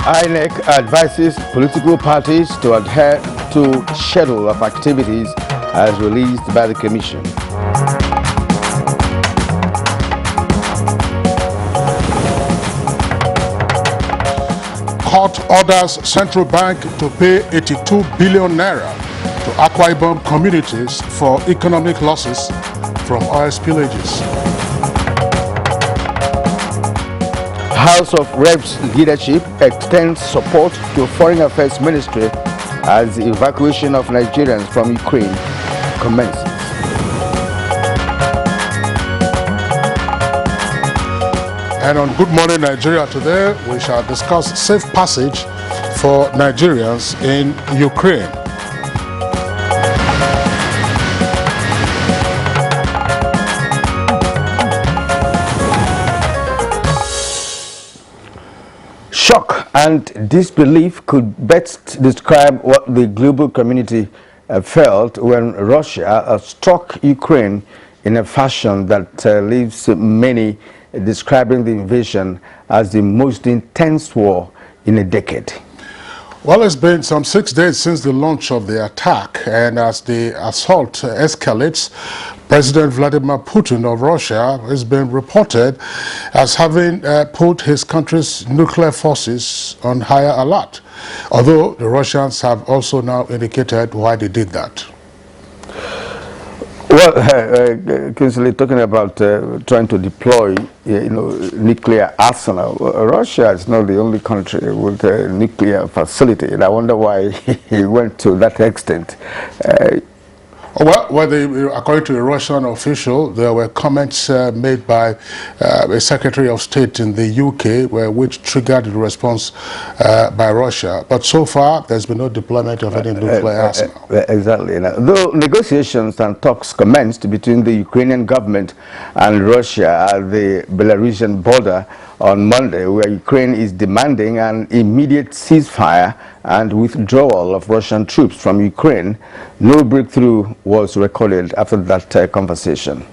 INEC advises political parties to adhere to schedule of activities as released by the Commission. Court orders central bank to pay 82 billion naira to Akwa Ibom communities for economic losses from oil spillages. House of Reps leadership extends support to Foreign Affairs Ministry as the evacuation of Nigerians from Ukraine commences. And on Good Morning Nigeria today, we shall discuss safe passage for Nigerians in Ukraine. Shock and disbelief could best describe what the global community felt when Russia struck Ukraine in a fashion that leaves many describing the invasion as the most intense war in a decade. Well, it's been some 6 days since the launch of the attack, and as the assault escalates, President Vladimir Putin of Russia has been reported as having put his country's nuclear forces on higher alert, although the Russians have also now indicated why they did that. Well, Kingsley, talking about trying to deploy, nuclear arsenal, Russia is not the only country with a nuclear facility, and I wonder why he went to that extent. Well, according to a Russian official, there were comments made by a Secretary of State in the UK, which triggered the response by Russia. But so far, there's been no deployment of any nuclear arsenal. Exactly. Now, though negotiations and talks commenced between the Ukrainian government and Russia at the Belarusian border on Monday, where Ukraine is demanding an immediate ceasefire and withdrawal of Russian troops from Ukraine, no breakthrough was recorded after that conversation.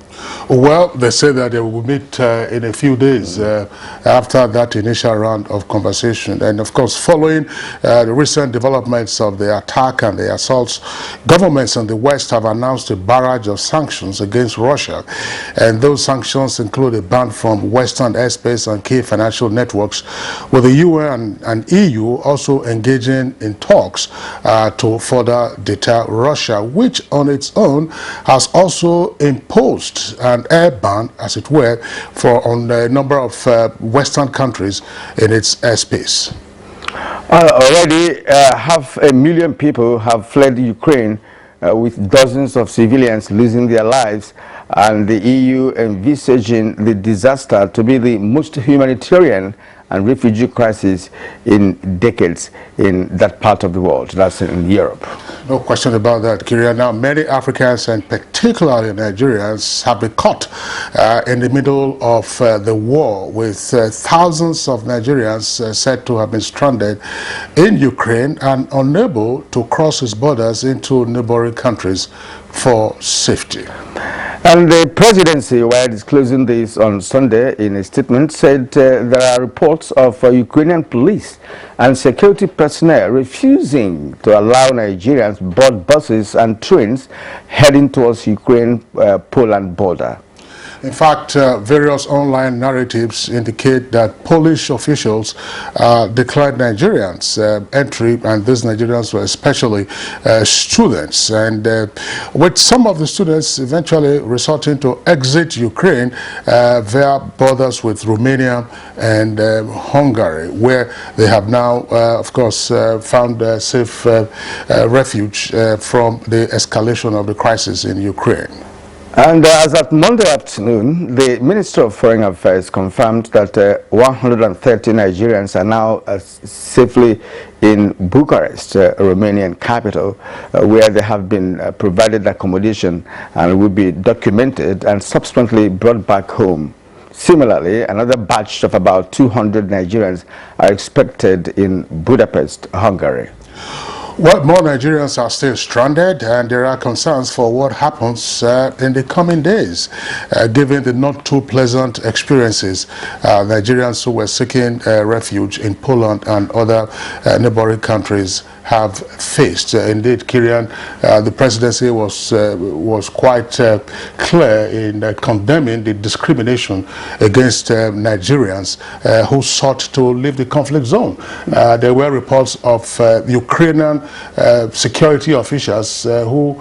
Well, they say that they will meet in a few days after that initial round of conversation. And of course, following the recent developments of the attack and the assaults, governments in the West have announced a barrage of sanctions against Russia. And those sanctions include a ban from Western airspace and key financial networks, with the UN and EU also engaging in talks to further deter Russia, which on its own has also imposed an air ban, as it were, on a number of Western countries in its airspace. Already, 500,000 people have fled Ukraine, with dozens of civilians losing their lives, and the EU envisaging the disaster to be the most humanitarian and refugee crisis in decades in that part of the world, that's in Europe. No question about that, Kyria. Now, many Africans and particularly Nigerians have been caught in the middle of the war, with thousands of Nigerians said to have been stranded in Ukraine and unable to cross its borders into neighboring countries for safety. And the presidency, while disclosing this on Sunday in a statement, said there are reports of Ukrainian police and security personnel refusing to allow Nigerians board buses and trains heading towards Ukraine-Poland border. In fact, various online narratives indicate that Polish officials declined Nigerians entry, and these Nigerians were especially students. And with some of the students eventually resorting to exit Ukraine via borders with Romania and Hungary, where they have now, of course, found safe refuge from the escalation of the crisis in Ukraine. And as at Monday afternoon, the Minister of Foreign Affairs confirmed that 130 Nigerians are now safely in Bucharest, Romanian capital, where they have been provided accommodation and will be documented and subsequently brought back home. Similarly, another batch of about 200 Nigerians are expected in Budapest, Hungary. Well, more Nigerians are still stranded, and there are concerns for what happens in the coming days, given the not too pleasant experiences Nigerians who were seeking refuge in Poland and other neighboring countries have faced. Indeed, Kirian, the presidency was quite clear in condemning the discrimination against Nigerians who sought to leave the conflict zone. There were reports of Ukrainian security officials who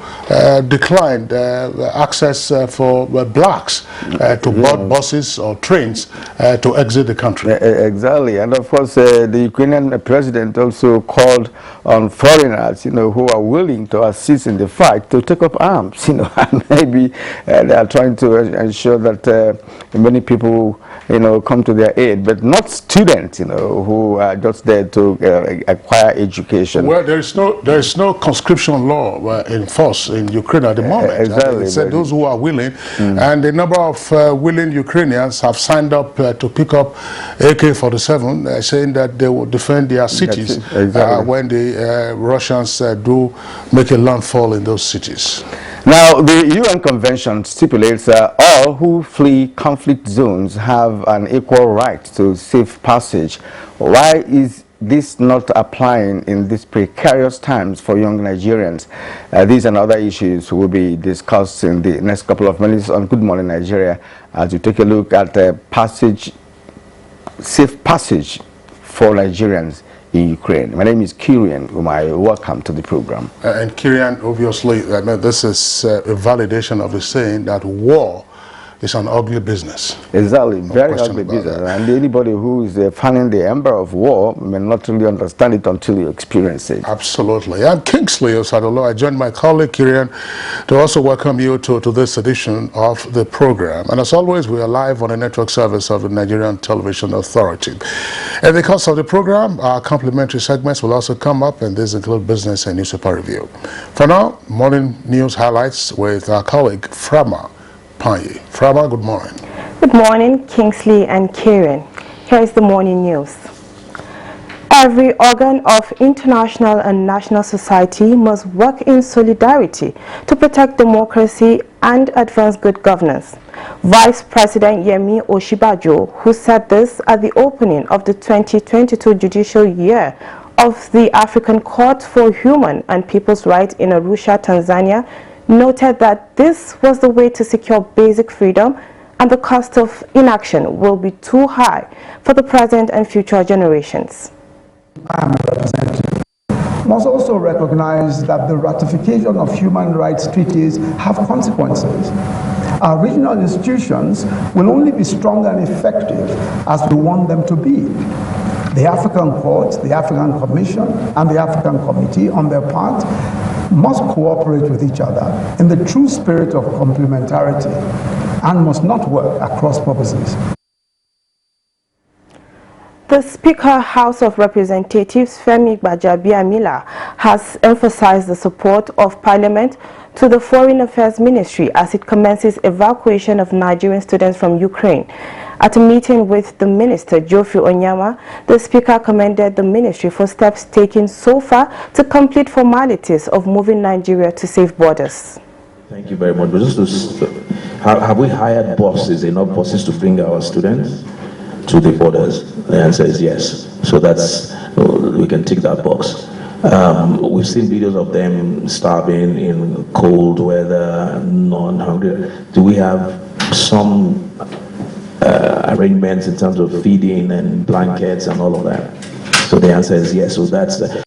declined access for blacks to board buses or trains to exit the country. Exactly, and of course the Ukrainian president also called on foreigners, who are willing to assist in the fight to take up arms, and maybe they are trying to ensure that many people, come to their aid, but not students, who are just there to acquire education. Well, there is no conscription law in force in Ukraine at the moment. Exactly. It said those who are willing, and the number of willing Ukrainians have signed up to pick up AK-47, saying that they will defend their cities when the Russians do make a landfall in those cities. Now, the UN Convention stipulates all who flee conflict zones have an equal right to safe passage. Why is this not applying in these precarious times for young Nigerians? These and other issues will be discussed in the next couple of minutes on Good Morning Nigeria, as we take a look at safe passage for Nigerians in Ukraine. My name is Kirian Umay. Welcome to the program. And Kirian, obviously, this is a validation of the saying that war is an ugly business. Exactly, very ugly business. And anybody who is fanning the ember of war may not really understand it until you experience it. Absolutely. I'm Kingsley Osadolo. I joined my colleague Kirian to also welcome you to this edition of the program. And as always, we are live on a network service of the Nigerian Television Authority. In the course of the program, our complimentary segments will also come up, and these include business and newspaper review. For now, morning news highlights with our colleague Frama Panye. Frama, good morning. Good morning, Kingsley and Kieran. Here is the morning news. Every organ of international and national society must work in solidarity to protect democracy and advance good governance. Vice President Yemi Oshibajo, who said this at the opening of the 2022 judicial year of the African Court for Human and People's Rights in Arusha, Tanzania, noted that this was the way to secure basic freedom, and the cost of inaction will be too high for the present and future generations. I am representing must also recognize that the ratification of human rights treaties have consequences. Our regional institutions will only be strong and effective as we want them to be. The African Court, the African Commission, and the African Committee, on their part, must cooperate with each other in the true spirit of complementarity and must not work at cross purposes. The Speaker, House of Representatives, Femi Gbajabiamila, has emphasized the support of Parliament to the Foreign Affairs Ministry as it commences evacuation of Nigerian students from Ukraine. At a meeting with the Minister, Geoffrey Onyama, the Speaker commended the Ministry for steps taken so far to complete formalities of moving Nigeria to safe borders. Thank you very much. But just have we hired buses, enough buses to bring our students to the borders? The answer is yes. So we can tick that box. We've seen videos of them starving in cold weather, non-hungry. Do we have some arrangements in terms of feeding and blankets and all of that? So the answer is yes. So that's the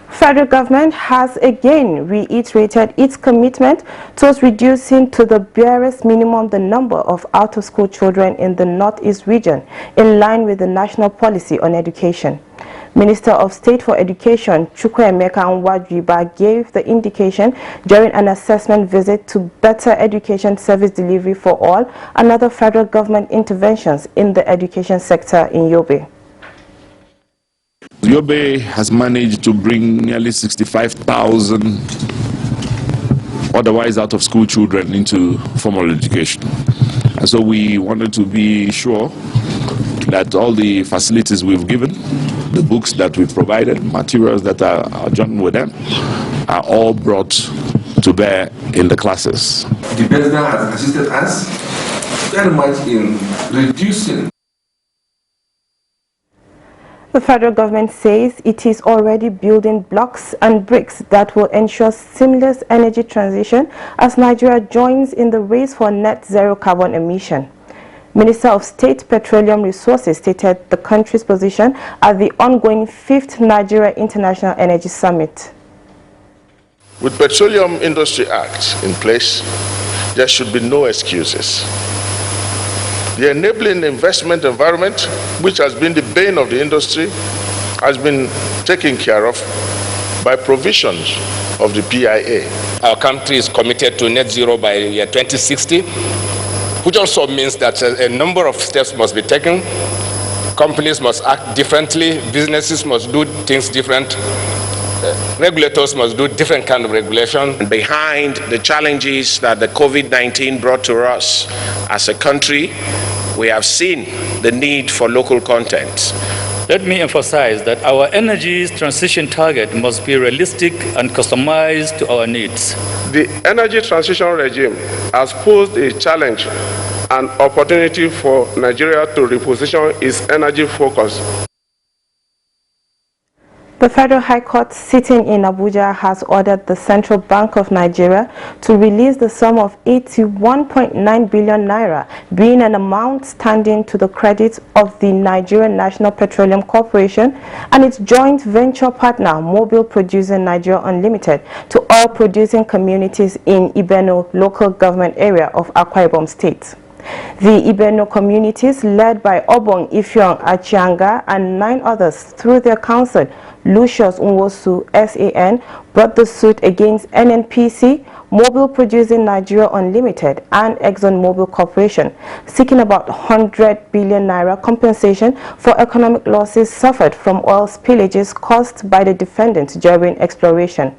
Federal government has again reiterated its commitment towards reducing to the barest minimum the number of out-of-school children in the Northeast region, in line with the national policy on education. Minister of State for Education, Chukwuemeka Nwadriba, gave the indication during an assessment visit to better education service delivery for all and other federal government interventions in the education sector in Yobe. Yobe has managed to bring nearly 65,000 otherwise out-of-school children into formal education. And so we wanted to be sure that all the facilities we've given The books that we provided, materials that are joined with them, are all brought to bear in the classes. The president has assisted us very much in reducing. The federal government says it is already building blocks and bricks that will ensure seamless energy transition as Nigeria joins in the race for net zero carbon emission. Minister of State Petroleum Resources stated the country's position at the ongoing 5th Nigeria International Energy Summit. With Petroleum Industry Act in place, there should be no excuses. The enabling investment environment, which has been the bane of the industry, has been taken care of by provisions of the PIA. Our country is committed to net zero by year 2060, which also means that a number of steps must be taken. Companies must act differently, businesses must do things different. Regulators must do different kind of regulation. Behind the challenges that the COVID-19 brought to us as a country, we have seen the need for local content. Let me emphasize that our energy transition target must be realistic and customized to our needs. The energy transition regime has posed a challenge and opportunity for Nigeria to reposition its energy focus. The Federal High Court sitting in Abuja has ordered the Central Bank of Nigeria to release the sum of 81.9 billion naira, being an amount standing to the credit of the Nigerian National Petroleum Corporation and its joint venture partner, Mobile Producing Nigeria Unlimited, to oil producing communities in Ibeno local government area of Akwa Ibom State. The Ibeno communities, led by Obong Ifyong Achianga and 9 others through their council, Lucius Nwosu SAN, brought the suit against NNPC, Mobile Producing Nigeria Unlimited, and ExxonMobil Corporation, seeking about 100 billion naira compensation for economic losses suffered from oil spillages caused by the defendants during exploration.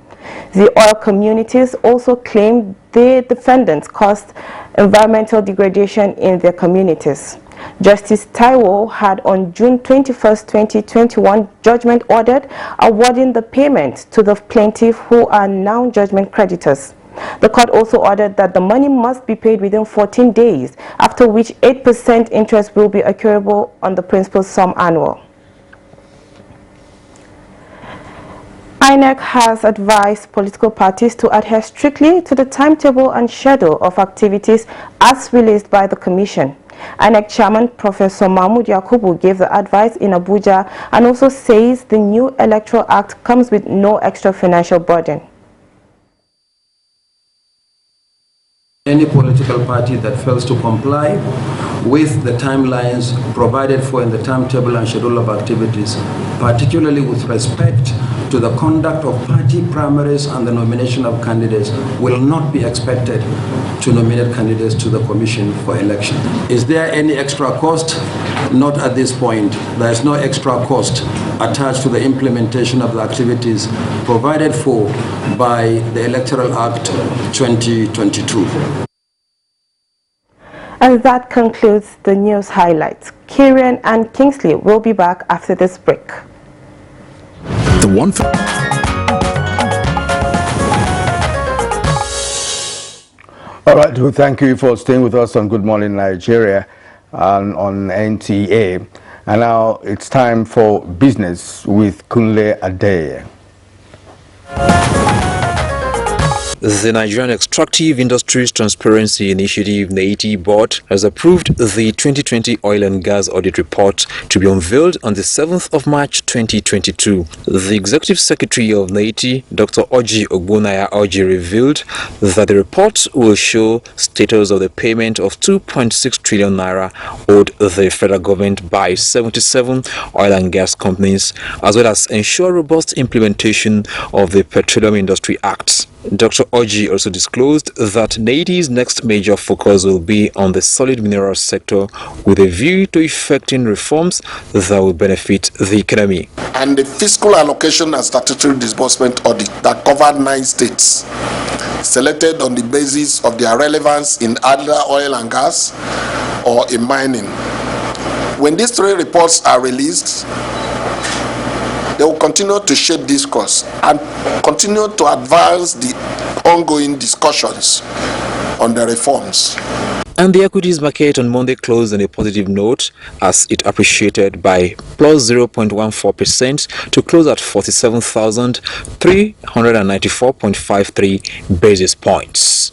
The oil communities also claimed the defendants caused environmental degradation in their communities. Justice Taiwo had on June 21, 2021, judgment ordered awarding the payment to the plaintiff who are now judgment creditors. The court also ordered that the money must be paid within 14 days, after which 8% interest will be accruable on the principal sum annual. INEC has advised political parties to adhere strictly to the timetable and schedule of activities as released by the Commission. INEC Chairman Professor Mahmoud Yakubu gave the advice in Abuja and also says the new Electoral Act comes with no extra financial burden. Any political party that fails to comply with the timelines provided for in the timetable and schedule of activities, particularly with respect to the conduct of party primaries and the nomination of candidates, will not be expected to nominate candidates to the Commission for election. Is there any extra cost? Not at this point. There is no extra cost attached to the implementation of the activities provided for by the Electoral Act 2022. And that concludes the news highlights. Kieran and Kingsley will be back after this break. The one. All right, well, thank you for staying with us on Good Morning Nigeria and on NTA. And now it's time for business with Kunle Adeye. The Nigerian Extractive Industries Transparency Initiative (NAITI) board has approved the 2020 oil and gas audit report to be unveiled on the 7th of March 2022. The executive secretary of NAITI, Dr. Oji Ogbonaya Oji, revealed that the report will show status of the payment of 2.6 trillion naira owed the federal government by 77 oil and gas companies, as well as ensure robust implementation of the Petroleum Industry Act. Dr. Oji also disclosed that NAITI's next major focus will be on the solid minerals sector with a view to effecting reforms that will benefit the economy. And the fiscal allocation and statutory disbursement audit that covered 9 states, selected on the basis of their relevance in either oil and gas or in mining. When these 3 reports are released, They will continue to shape this course and continue to advance the ongoing discussions on the reforms. And the equities market on Monday closed on a positive note as it appreciated by plus 0.14% to close at 47,394.53 basis points.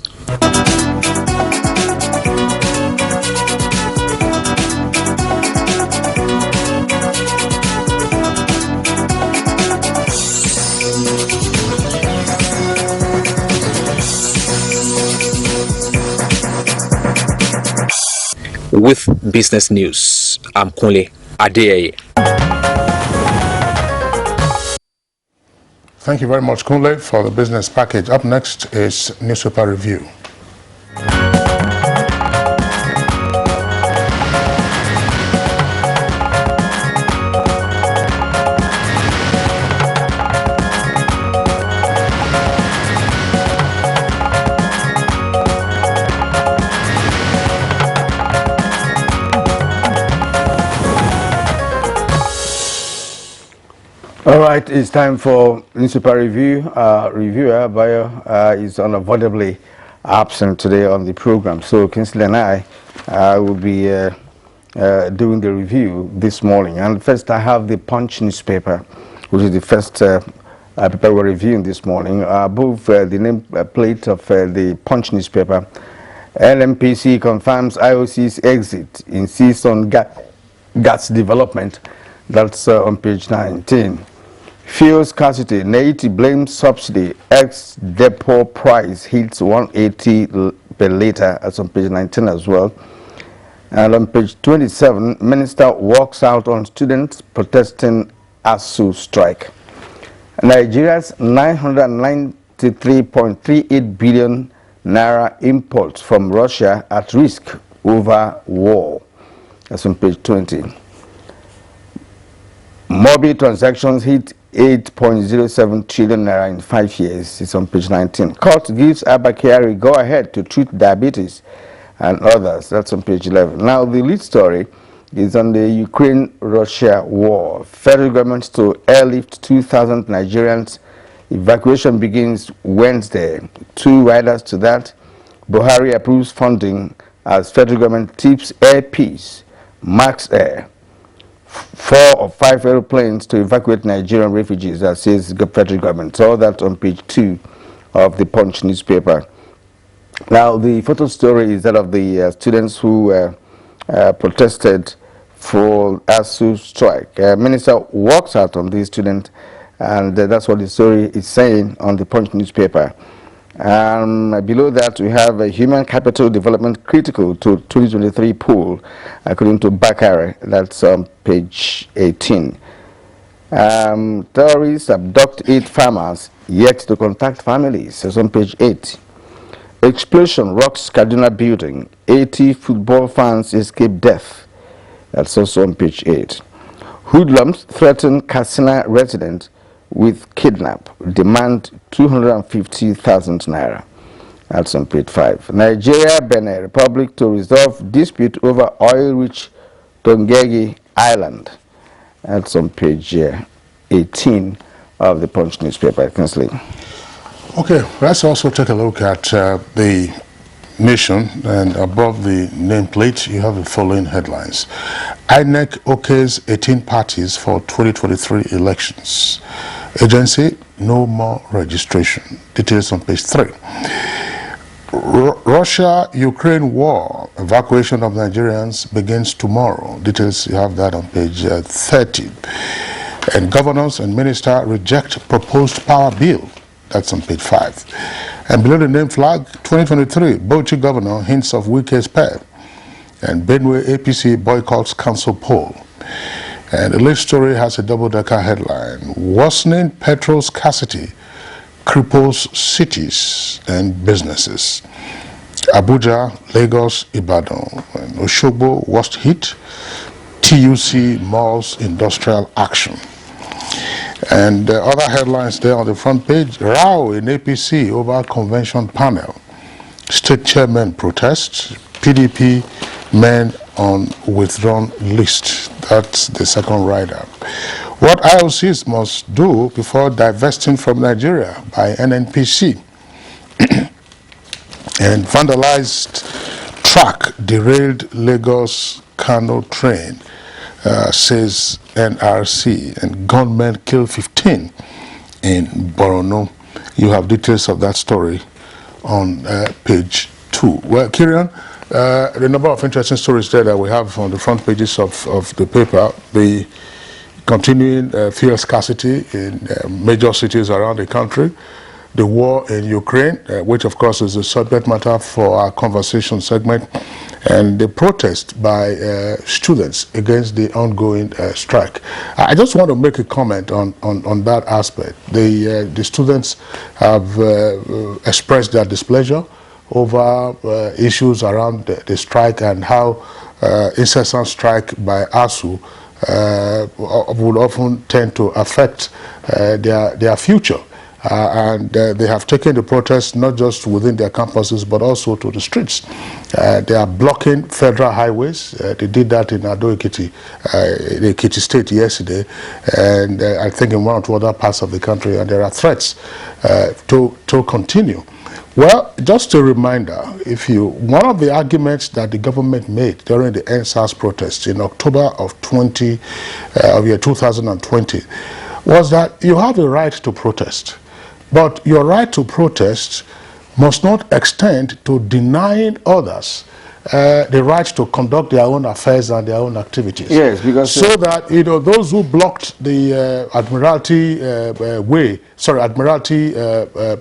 With business news, I'm Kunle Adeyeye. Thank you very much, Kunle, for the business package. Up next is newspaper review. All right, it's time for newspaper review. Reviewer Bayo is unavoidably absent today on the program, so Kingsley and I will be doing the review this morning. And first, I have the Punch newspaper, which is the first paper we're reviewing this morning. Above the name plate of the Punch newspaper, LMPC confirms IOC's exit, insists on gas development. That's on page 19. Fuel scarcity, Naiti blames subsidy, ex-depot price hits 180 per litre, that's on page 19 as well. And on page 27, Minister walks out on students protesting ASU strike. Nigeria's 993.38 billion naira imports from Russia at risk over war, that's on page 20. Mobile transactions hit 8.07 trillion naira in 5 years. It's on page 19. Court gives Abba Kyari go-ahead to treat diabetes and others. That's on page 11. Now, the lead story is on the Ukraine-Russia war. Federal government to airlift 2,000 Nigerians. Evacuation begins Wednesday. 2 riders to that. Buhari approves funding as federal government tips air peace. Max Air. 4 or 5 aeroplanes to evacuate Nigerian refugees, that says the federal government. So that on page 2 of the Punch newspaper. Now, the photo story is that of the students who protested for ASU strike. Minister walks out on these students, and that's what the story is saying on the Punch newspaper. Below that, we have a human capital development critical to 2023 poll, according to Bakare. That's on page 18. Terrorists abduct 8 farmers, yet to contact families. That's on page 8. Explosion rocks Kaduna building. 80 football fans escape death. That's also on page 8. Hoodlums threaten Katsina resident with kidnap, demand 250,000 naira. That's on page 5. Nigeria, Benin Republic to resolve dispute over oil-rich Tongegi Island. That's on page 18 of the Punch newspaper. Kingsley. Okay, let's also take a look at the Nation, and above the nameplate you have the following headlines. INEC okays 18 parties for 2023 elections. Agency, no more registration. Details on page 3. Russia-Ukraine war, evacuation of Nigerians begins tomorrow. Details, you have that on page 30. And governors and minister reject proposed power bill. That's on page 5. And below the name flag, 2023, Bauchi governor hints of Wike's pair. And Benue APC boycotts council poll. And the lead story has a double-decker headline. Worsening petrol scarcity cripples cities and businesses. Abuja, Lagos, Ibadan, and Oshogbo worst hit. TUC malls industrial action. And other headlines there on the front page. Row in APC over convention panel. State chairman protests. PDP men on withdrawn list. That's the second rider. What IOCs must do before divesting from Nigeria by NNPC. And vandalized truck derailed Lagos-Kano train, says NRC, and gunmen kill 15 in Borno. You have details of that story on page 2. Well, Kieran, the number of interesting stories there that we have on the front pages of the paper, the continuing fuel scarcity in major cities around the country, the war in Ukraine, which of course is the subject matter for our conversation segment, and the protest by students against the ongoing strike. I just want to make a comment on that aspect. The students have expressed their displeasure over issues around the strike and how incessant strike by ASU would often tend to affect their future. And they have taken the protest not just within their campuses but also to the streets. They are blocking federal highways. They did that in Ado Ekiti, in Ekiti State yesterday, and I think in one or two other parts of the country, and there are threats to continue. Well, just a reminder, one of the arguments that the government made during the NSAS protests in October of 2020 was that you have a right to protest, but your right to protest must not extend to denying others the right to conduct their own affairs and their own activities. Yes, because so that those who blocked the Admiralty Admiralty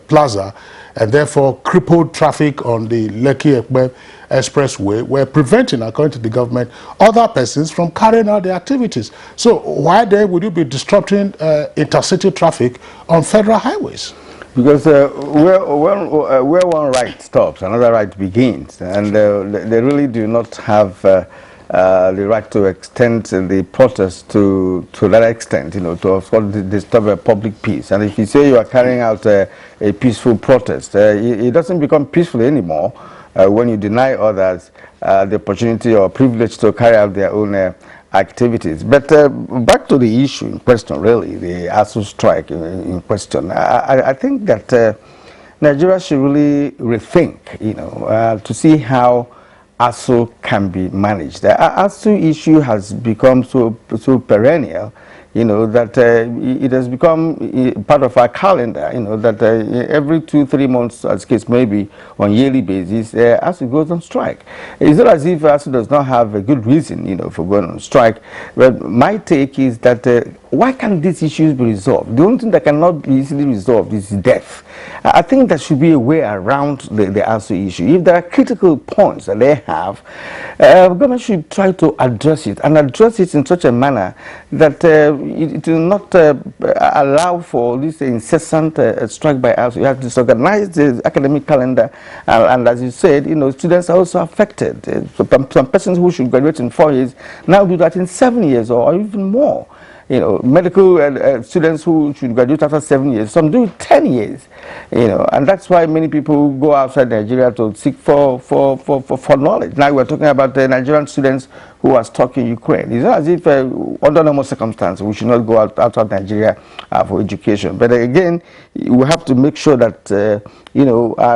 Plaza and therefore crippled traffic on the Lekki-Ekpe Expressway were preventing, according to the government, other persons from carrying out their activities. So why then would you be disrupting intercity traffic on federal highways? Because where one right stops, another right begins, and they really do not have the right to extend the protest to that extent, to of course disturb public peace. And if you say you are carrying out a peaceful protest, it doesn't become peaceful anymore when you deny others the opportunity or privilege to carry out their own activities. But back to the issue in question, really, the ASU strike in question. I think that Nigeria should really rethink, to see how ASU can be managed. The ASU issue has become so perennial, that it has become part of our calendar, that every 2-3 months, as case maybe on yearly basis, ASU goes on strike. It's not as if ASU does not have a good reason, for going on strike. But my take is that why can't these issues be resolved? The only thing that cannot be easily resolved is death. I think there should be a way around the ASU issue. If there are critical points that they have, government should try to address it, and address it in such a manner that it will not allow for this incessant strike by ASU. You have to disorganize the academic calendar, and as you said, students are also affected. Some persons who should graduate in 4 years now do that in 7 years or even more. Medical students who should graduate after 7 years, some do 10 years, and that's why many people go outside Nigeria to seek for knowledge. Now we're talking about the Nigerian students who are stuck in Ukraine. It's not as if under normal circumstances we should not go outside Nigeria for education. But again, we have to make sure that our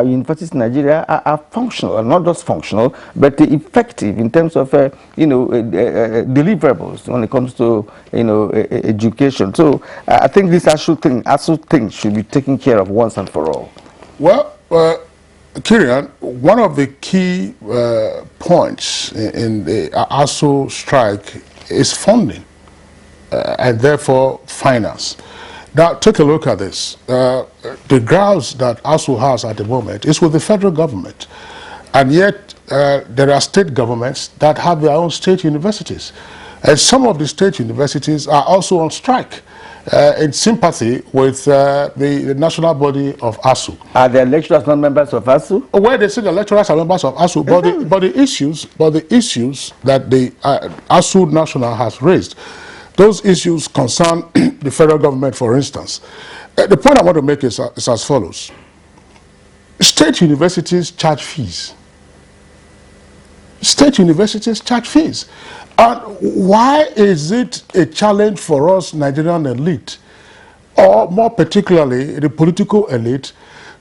universities in Nigeria are functional, and not just functional, but effective in terms of deliverables when it comes to education. So I think this ASU thing should be taken care of once and for all. Well, Kirian, one of the key points in the ASU strike is funding and therefore finance. Now, take a look at this. The grounds that ASU has at the moment is with the federal government, and yet there are state governments that have their own state universities. And some of the state universities are also on strike in sympathy with the national body of ASU. Are the lecturers not members of ASU? Well, they say the lecturers are members of ASU, but the issues that the ASU National has raised, those issues concern the federal government, for instance. The point I want to make is as follows. State universities charge fees. state universities charge fees. And why is it a challenge for us, Nigerian elite, or more particularly the political elite,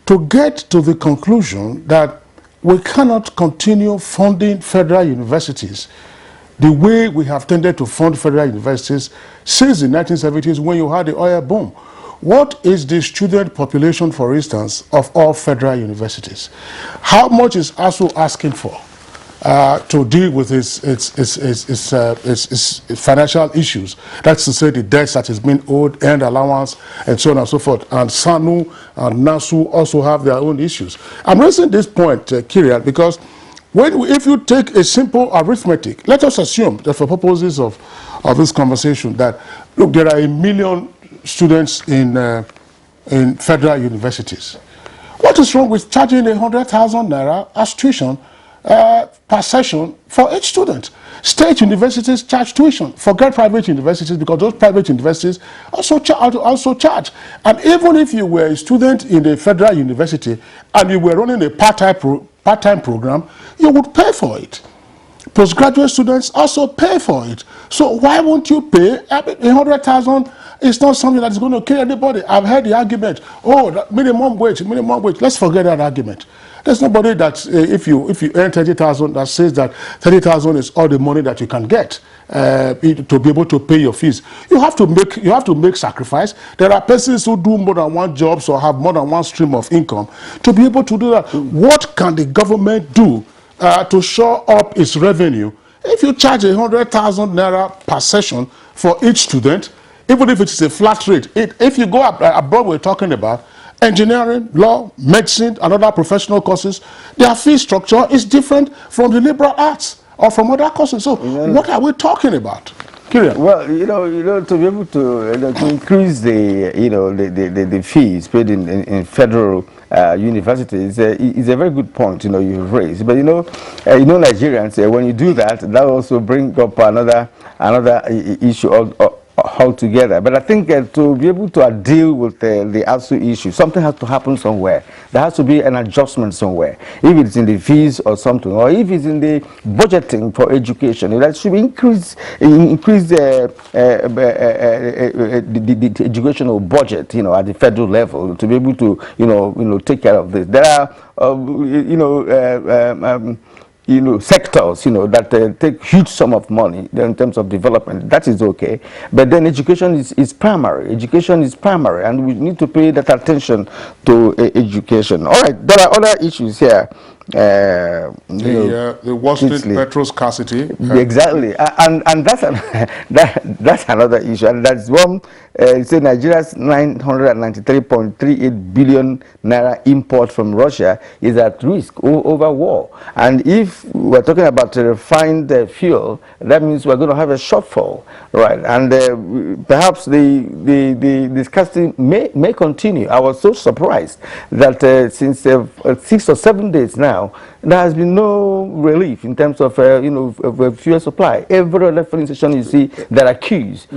to get to the conclusion that we cannot continue funding federal universities the way we have tended to fund federal universities since the 1970s when you had the oil boom? What is the student population, for instance, of all federal universities? How much is ASU asking for to deal with its financial issues? That's to say the debts that is being owed, earned allowance, and so on and so forth. And SANU and NASU also have their own issues. I'm raising this point, Kirian, because if you take a simple arithmetic, let us assume that for purposes of this conversation that, look, there are 1 million students in federal universities. What is wrong with charging 100,000 naira as tuition per session for each student? State universities charge tuition. Forget private universities, because those private universities also charge. And even if you were a student in a federal university and you were running a part-time program, you would pay for it. Postgraduate students also pay for it. So why won't you pay? 100,000 is not something that is going to kill anybody. I've heard the argument, oh, minimum wage. Let's forget that argument. There's nobody that, if you earn 30,000, that says that 30,000 is all the money that you can get to be able to pay your fees. You have to make sacrifice. There are persons who do more than one job or have more than one stream of income to be able to do that. What can the government do to shore up its revenue? If you charge 100,000 naira per session for each student, even if it is a flat rate, if you go abroad, we're talking about engineering, law, medicine, and other professional courses, their fee structure is different from the liberal arts or from other courses. So what are we talking about? Kirian. Well, to be able to increase the fees paid in federal universities is a very good point you've raised. But Nigerians, when you do that, that also brings up another issue altogether. But I think to be able to deal with the ASU issue, something has to happen somewhere. There has to be an adjustment somewhere. If it's in the fees or something, or if it's in the budgeting for education, that should increase the educational budget, at the federal level to be able to take care of this. There are sectors, that take huge sum of money in terms of development. That is okay. But then education is primary. Education is primary, and we need to pay that attention to education. All right, there are other issues here. The worsening petrol scarcity. Exactly, and that's another issue, and that's one. Say Nigeria's 993.38 billion naira import from Russia is at risk over war, and if we're talking about refined fuel, that means we're going to have a shortfall, right? And perhaps the scarcity may continue. I was so surprised that since 6 or 7 days now, there has been no relief in terms of fuel supply. Every other filling station you see, there are queues.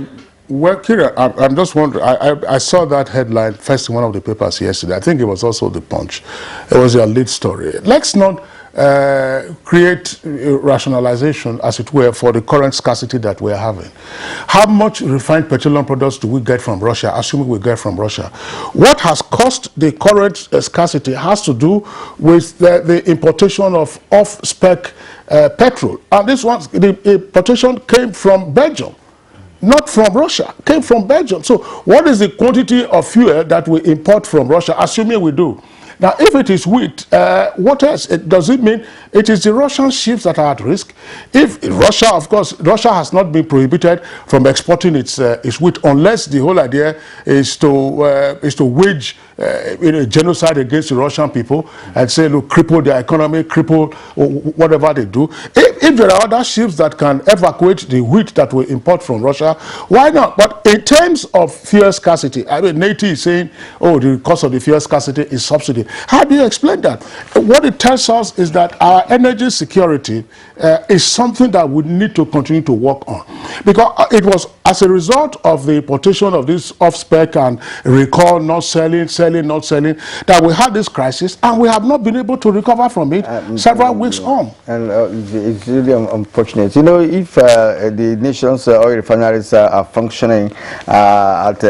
Well, Kira, I'm just wondering, I saw that headline first in one of the papers yesterday. I think it was also the Punch. It was your lead story. Let's not create rationalization, as it were, for the current scarcity that we're having. How much refined petroleum products do we get from Russia, assuming we get from Russia? What has caused the current scarcity has to do with the importation of off-spec petrol. And this one, the importation came from Belgium. Not from Russia, came from Belgium. So what is the quantity of fuel that we import from Russia, assuming we do? Now, if it is wheat, what else? Does it mean it is the Russian ships that are at risk? If Russia, of course, Russia has not been prohibited from exporting its wheat, unless the whole idea is to wage genocide against the Russian people and say, look, cripple their economy, cripple whatever they do. If there are other ships that can evacuate the wheat that we import from Russia, why not? But in terms of fuel scarcity, I mean, NTA is saying, oh, the cost of the fuel scarcity is subsidy. How do you explain that? What it tells us is that our energy security is something that we need to continue to work on. Because it was as a result of the importation of this off-spec and recall, not selling, that we had this crisis and we have not been able to recover from it several weeks on. And it's really unfortunate. You know, if the nation's oil refineries are functioning at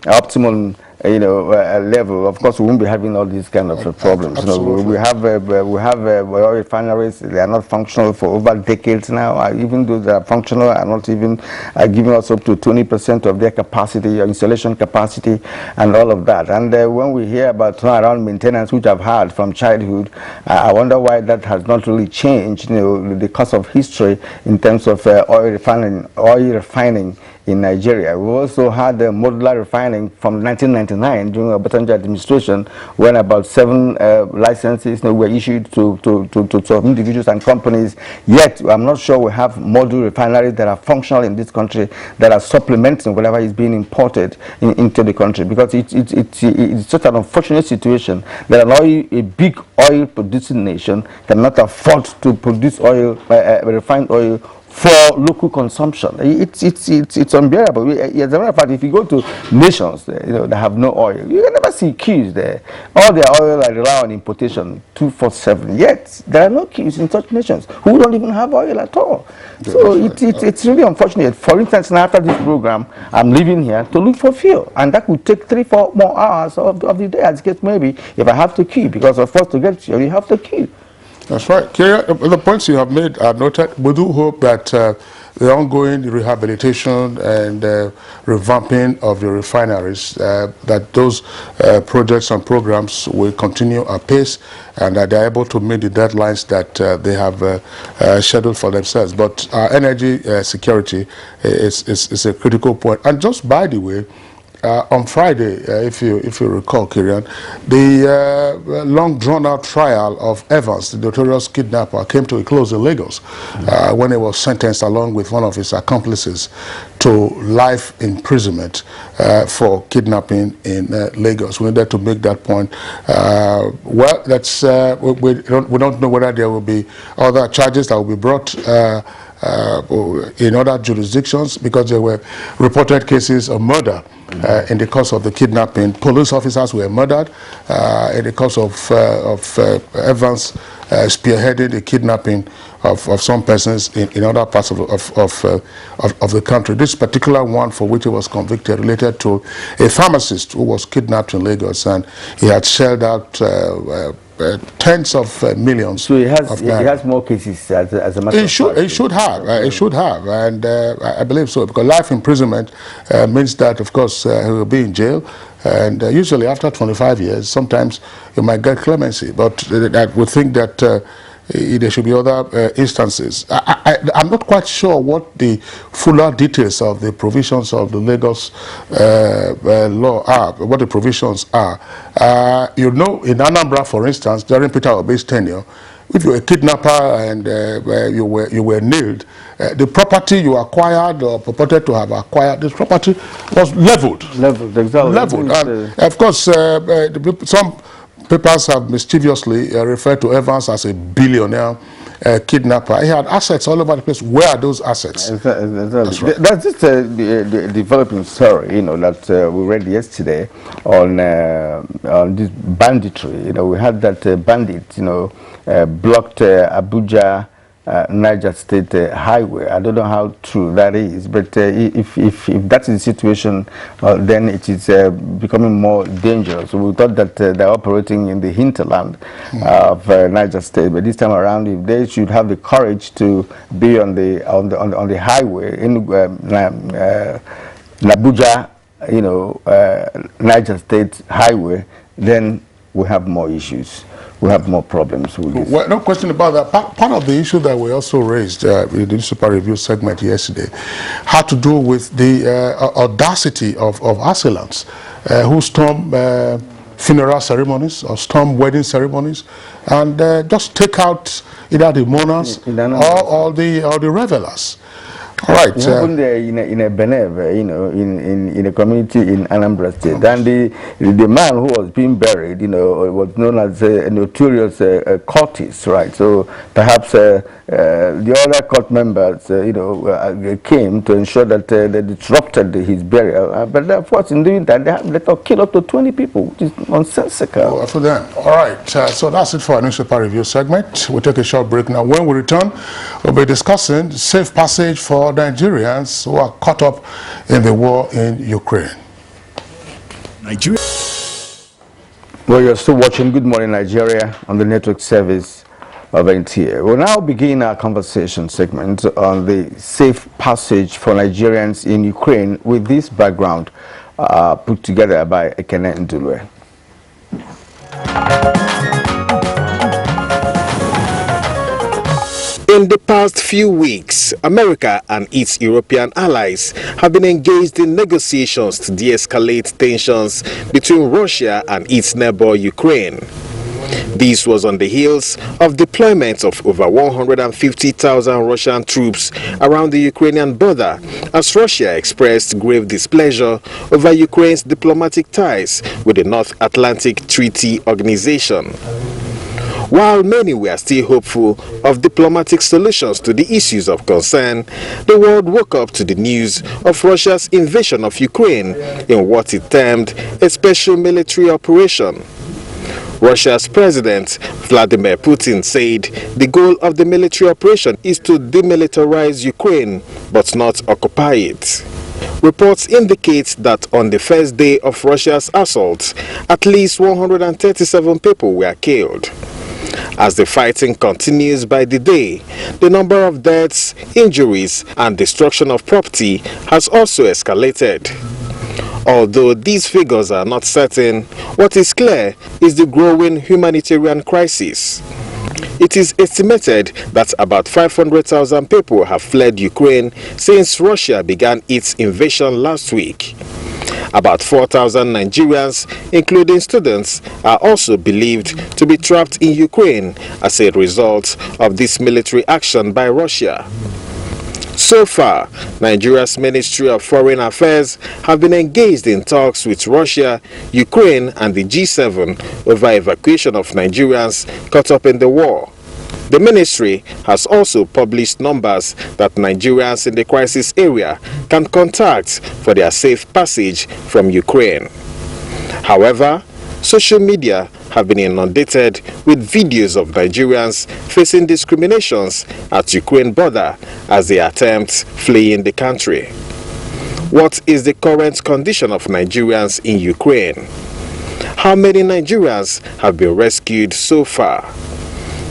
optimum level, of course we won't be having all these kind of problems. You know, we have oil refineries. They are not functional for over decades now. Even though they are functional, are not even giving us up to 20% of their capacity, or installation capacity, and all of that. And when we hear about turnaround maintenance, which I've had from childhood, I wonder why that has not really changed. You know, the course of history in terms of oil refining in Nigeria. We also had modular refining from 1999 during Obasanjo administration, when about 7 licenses were issued to individuals and companies. Yet I'm not sure we have module refineries that are functional in this country, that are supplementing whatever is being imported into the country, because it's such an unfortunate situation that a big oil producing nation cannot afford to produce oil, refined oil, for local consumption. It's unbearable. As a matter of fact, if you go to nations that have no oil, you can never see queues there. All their oil rely on importation 24/7. Yet there are no queues in such nations who don't even have oil at all. So it's really unfortunate. For instance, now after this program, I'm leaving here to look for fuel, and that would take 3-4 more hours of the day, as case maybe, if I have to queue, because of course to get fuel you have to queue. That's right. The points you have made are noted. We do hope that the ongoing rehabilitation and revamping of the refineries, that those projects and programs will continue apace, and that they're able to meet the deadlines that they have scheduled for themselves. But energy security is a critical point. And just by the way, on Friday, if you recall, Kirian, the long drawn-out trial of Evans, the notorious kidnapper, came to a close in Lagos when he was sentenced along with one of his accomplices to life imprisonment for kidnapping in Lagos. We needed to make that point. Well, that's we don't know whether there will be other charges that will be brought in other jurisdictions, because there were reported cases of murder in the course of the kidnapping. Police officers were murdered in the course of Evans spearheading the kidnapping of some persons in other parts of the country. This particular one for which he was convicted related to a pharmacist who was kidnapped in Lagos, and he had shelled out tens of millions. So he has more cases as a matter of fact. It should have, and I believe so, because life imprisonment means that, of course, he will be in jail, and usually after 25 years, sometimes you might get clemency, but I would think that there should be other instances. I'm not quite sure what the fuller details of the provisions of the Lagos law are, what the provisions are. You know, in Anambra, for instance, during Peter Obi's tenure, if you were a kidnapper and you were nailed, the property you acquired or purported to have acquired, this property was leveled. Exactly. Leveled. And of course, some papers have mischievously referred to Evans as a billionaire kidnapper. He had assets all over the place. Where are those assets? Exactly. That's right. That's just the developing story, that we read yesterday on this banditry. We had that bandit, blocked Abuja, Niger State highway. I don't know how true that is, but if that is the situation, then it is becoming more dangerous. We thought that they're operating in the hinterland of Niger State, but this time around, if they should have the courage to be on the highway in Abuja, Niger State highway, then we have more issues. We have more problems with this. Well, no question about that. Part of the issue that we also raised in the newspaper review segment yesterday had to do with the audacity of assailants who storm funeral ceremonies or storm wedding ceremonies and just take out either the mourners or the revelers. All right. It happened in a Benev, you know, in a community in Anambra State. And the man who was being buried, you know, was known as a notorious cultist, right? So perhaps the other cult members, you know, came to ensure that they disrupted his burial. But of course, in doing that, they thought kill up to 20 people, which is nonsensical. Oh, for them. All right. So that's it for our newspaper review segment. We'll take a short break now. When we return, we'll be discussing safe passage for Nigerians who are caught up in the war in Ukraine. Nigeria. Well, you're still watching Good Morning Nigeria on the network service of NTA. We'll now begin our conversation segment on the safe passage for Nigerians in Ukraine with this background put together by Ekene Ndulwe. In the past few weeks, America and its European allies have been engaged in negotiations to de-escalate tensions between Russia and its neighbor Ukraine. This was on the heels of deployment of over 150,000 Russian troops around the Ukrainian border as Russia expressed grave displeasure over Ukraine's diplomatic ties with the North Atlantic Treaty Organization. While many were still hopeful of diplomatic solutions to the issues of concern, the world woke up to the news of Russia's invasion of Ukraine in what it termed a special military operation. Russia's President Vladimir Putin said the goal of the military operation is to demilitarize Ukraine, but not occupy it. Reports indicate that on the first day of Russia's assault, at least 137 people were killed. As the fighting continues by the day, the number of deaths, injuries, and destruction of property has also escalated. Although these figures are not certain, what is clear is the growing humanitarian crisis. It is estimated that about 500,000 people have fled Ukraine since Russia began its invasion last week. About 4,000 Nigerians, including students, are also believed to be trapped in Ukraine as a result of this military action by Russia. So far, Nigeria's Ministry of Foreign Affairs have been engaged in talks with Russia, Ukraine, and the G7 over evacuation of Nigerians caught up in the war. The ministry has also published numbers that Nigerians in the crisis area can contact for their safe passage from Ukraine. However, social media have been inundated with videos of Nigerians facing discriminations at Ukraine border as they attempt fleeing the country. What is the current condition of Nigerians in Ukraine? How many Nigerians have been rescued so far?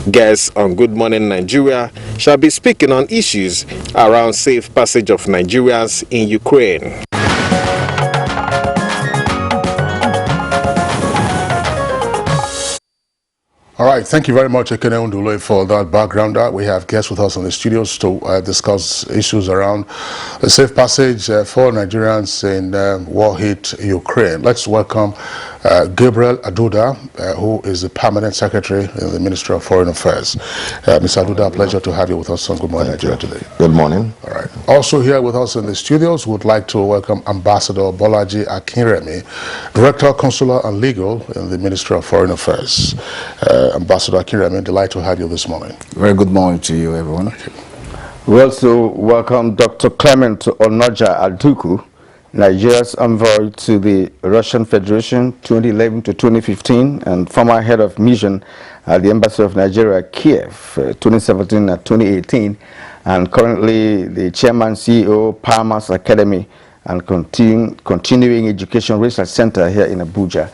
Guests on Good Morning Nigeria shall be speaking on issues around safe passage of Nigerians in Ukraine. All right, thank you very much, Ekene Ndulwe, for that background. We have guests with us in the studios to discuss issues around the safe passage for Nigerians in war-hit Ukraine. Let's welcome Gabriel Aduda, who is the Permanent Secretary in the Ministry of Foreign Affairs. Mr. Aduda, pleasure to have you with us on Good Morning Nigeria today. Good morning. All right. Also here with us in the studios, would like to welcome Ambassador Bolaji Akinremi, Director, Consular and Legal in the Ministry of Foreign Affairs. Ambassador Akinremi, delighted to have you this morning. Very good morning to you, everyone. We also welcome Dr. Clement Onoja Aduku, Nigeria's envoy to the Russian Federation 2011 to 2015 and former head of mission at the Embassy of Nigeria, Kiev, 2017 and 2018, and currently the chairman CEO, Palmer's Academy and Continuing Education Research Center here in Abuja.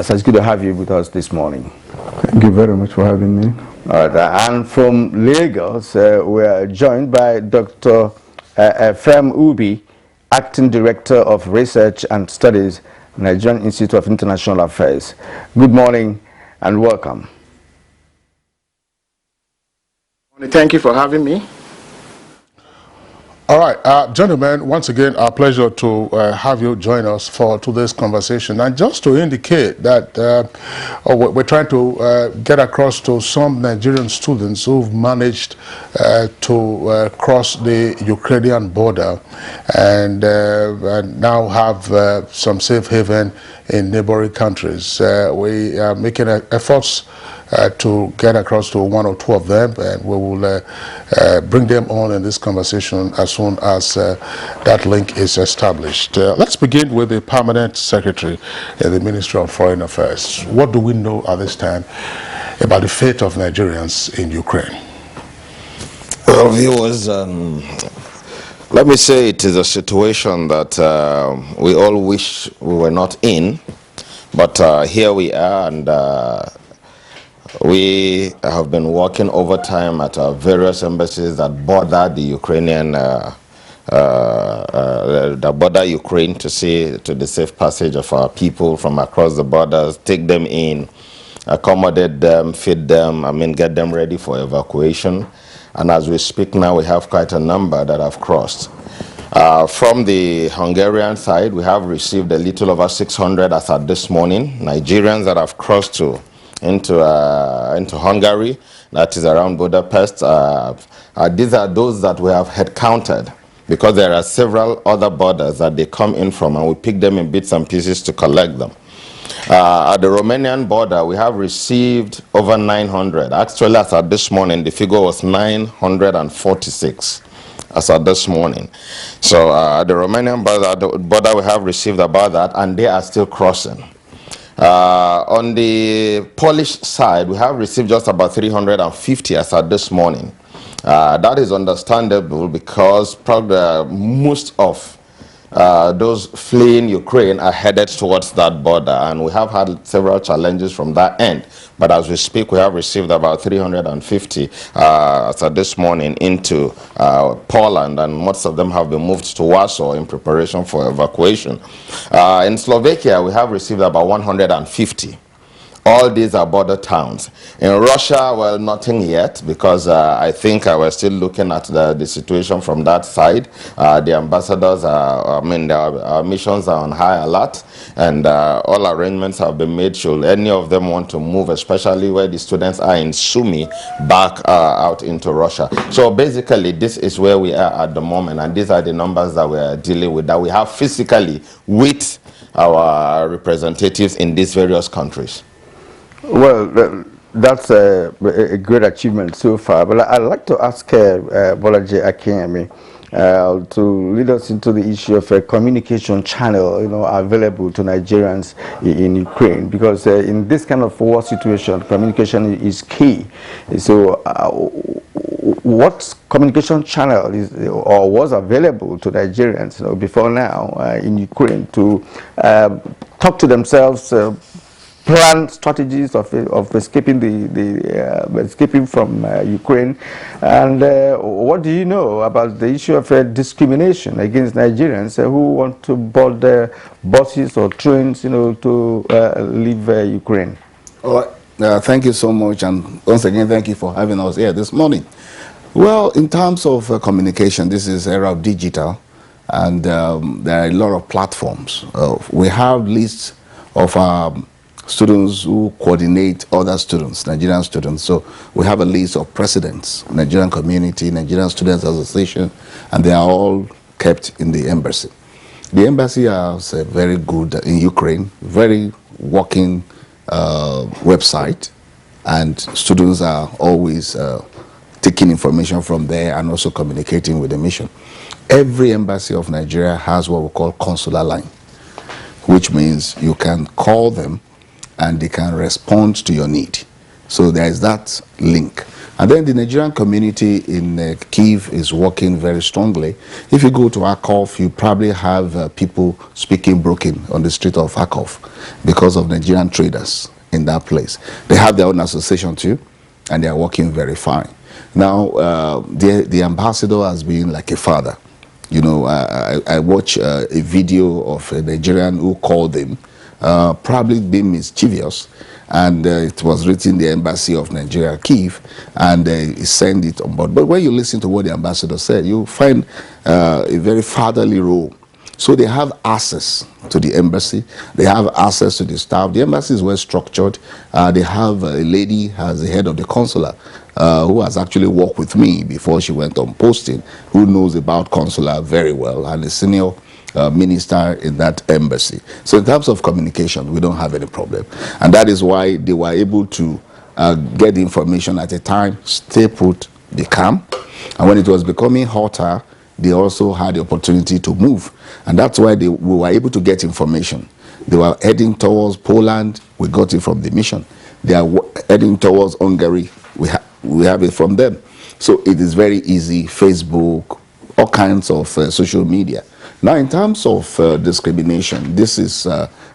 So it's good to have you with us this morning. Thank you very much for having me. All right, and from Lagos, we are joined by Dr. Efrem Ubi, Acting Director of Research and Studies, Nigerian Institute of International Affairs. Good morning and welcome. Thank you for having me. All right, gentlemen, once again, our pleasure to have you join us for today's conversation. And just to indicate that we're trying to get across to some Nigerian students who've managed to cross the Ukrainian border and now have some safe haven in neighboring countries. We are making efforts to get across to one or two of them, and we will bring them on in this conversation as soon as that link is established. Let's begin with the Permanent Secretary in the Ministry of Foreign Affairs. What do we know at this time about the fate of Nigerians in Ukraine? Well, viewers, let me say it is a situation that we all wish we were not in, but here we are, and we have been working overtime at our various embassies that border the Ukrainian, that border Ukraine, to see to the safe passage of our people from across the borders, take them in, accommodate them, feed them, get them ready for evacuation. And as we speak now, we have quite a number that have crossed. From the Hungarian side, we have received a little over 600 as at this morning, Nigerians that have crossed into Hungary, that is around Budapest. These are those that we have head counted, because there are several other borders that they come in from, and we pick them in bits and pieces to collect them. At the Romanian border, we have received over 900. Actually, as at this morning, the figure was 946 as at this morning. So at the Romanian border, we have received about that, and they are still crossing. On the Polish side, we have received just about 350 as at this morning. That is understandable, because probably most of those fleeing Ukraine are headed towards that border, and we have had several challenges from that end. But as we speak, we have received about 350 as of this morning into Poland, and most of them have been moved to Warsaw in preparation for evacuation. In Slovakia, we have received about 150. All these are border towns. In Russia, well, nothing yet, because I think we're still looking at the situation from that side. The ambassadors are, our missions are on high alert, and all arrangements have been made should any of them want to move, especially where the students are in Sumy, back out into Russia. So basically, this is where we are at the moment, and these are the numbers that we are dealing with, that we have physically with our representatives in these various countries. Well, that's a great achievement so far. But I'd like to ask Bolaji Akinyemi to lead us into the issue of a communication channel, available to Nigerians in Ukraine, because in this kind of war situation, communication is key. So, what communication channel is or was available to Nigerians before now in Ukraine to talk to themselves? Plan strategies of escaping escaping from Ukraine, and what do you know about the issue of discrimination against Nigerians who want to board buses or trains, to leave Ukraine? All right. Thank you so much, and once again, thank you for having us here this morning. Well, in terms of communication, this is era of digital, and there are a lot of platforms. We have lists of students who coordinate other students, Nigerian students. So we have a list of presidents, Nigerian community, Nigerian Students Association, and they are all kept in the embassy. The embassy has a very good, in Ukraine, very working website, and students are always taking information from there and also communicating with the mission. Every embassy of Nigeria has what we call consular line, which means you can call them and they can respond to your need. So there is that link. And then the Nigerian community in Kyiv is working very strongly. If you go to Kharkov, you probably have people speaking broken on the street of Kharkov because of Nigerian traders in that place. They have their own association too, and they are working very fine. Now, the ambassador has been like a father. I watched a video of a Nigerian who called him, probably being mischievous, and it was written the Embassy of Nigeria, Kyiv, and he sent it on board. But when you listen to what the ambassador said, you find a very fatherly role. So they have access to the embassy, they have access to the staff. The embassy is well structured. They have a lady as the head of the consular who has actually worked with me before she went on posting, who knows about consular very well, and a senior minister in that embassy. So in terms of communication, we don't have any problem. And that is why they were able to get information at a time, stay put, be calm. And when it was becoming hotter, they also had the opportunity to move. And that's why we were able to get information. They were heading towards Poland. We got it from the mission. They are heading towards Hungary. We have it from them. So it is very easy, Facebook, all kinds of social media. Now, in terms of discrimination, this is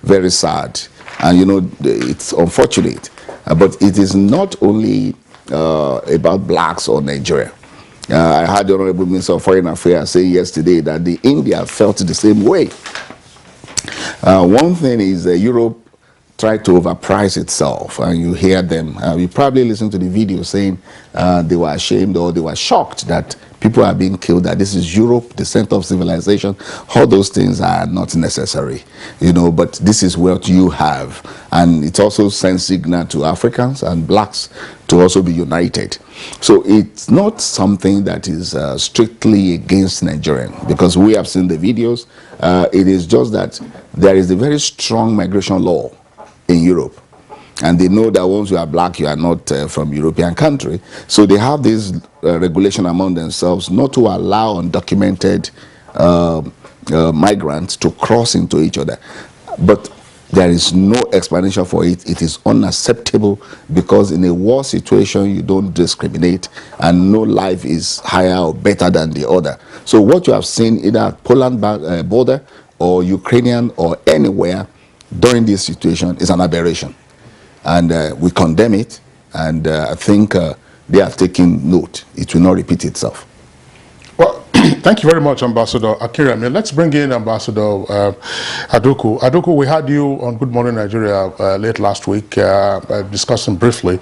very sad. And, you know, it's unfortunate. But it is not only about blacks or Nigeria. I heard the Honorable Minister of Foreign Affairs say yesterday that the India felt the same way. One thing is Europe tried to overprice itself, and you hear them. You probably listen to the video saying they were ashamed or they were shocked that people are being killed, that this is Europe, the center of civilization. All those things are not necessary, you know, but this is what you have. And it also sends signal to Africans and blacks to also be united. So it's not something that is strictly against Nigerian, because we have seen the videos. It is just that there is a very strong migration law in Europe. And they know that once you are black, you are not from European country. So they have this regulation among themselves not to allow undocumented migrants to cross into each other. But there is no explanation for it. It is unacceptable, because in a war situation, you don't discriminate, and no life is higher or better than the other. So what you have seen either at Poland border or Ukrainian or anywhere during this situation is an aberration. And we condemn it, and I think they have taken note. It will not repeat itself. Well, thank you very much, Ambassador Akira. Let's bring in Ambassador Aduku. Aduku, we had you on Good Morning Nigeria late last week discussing briefly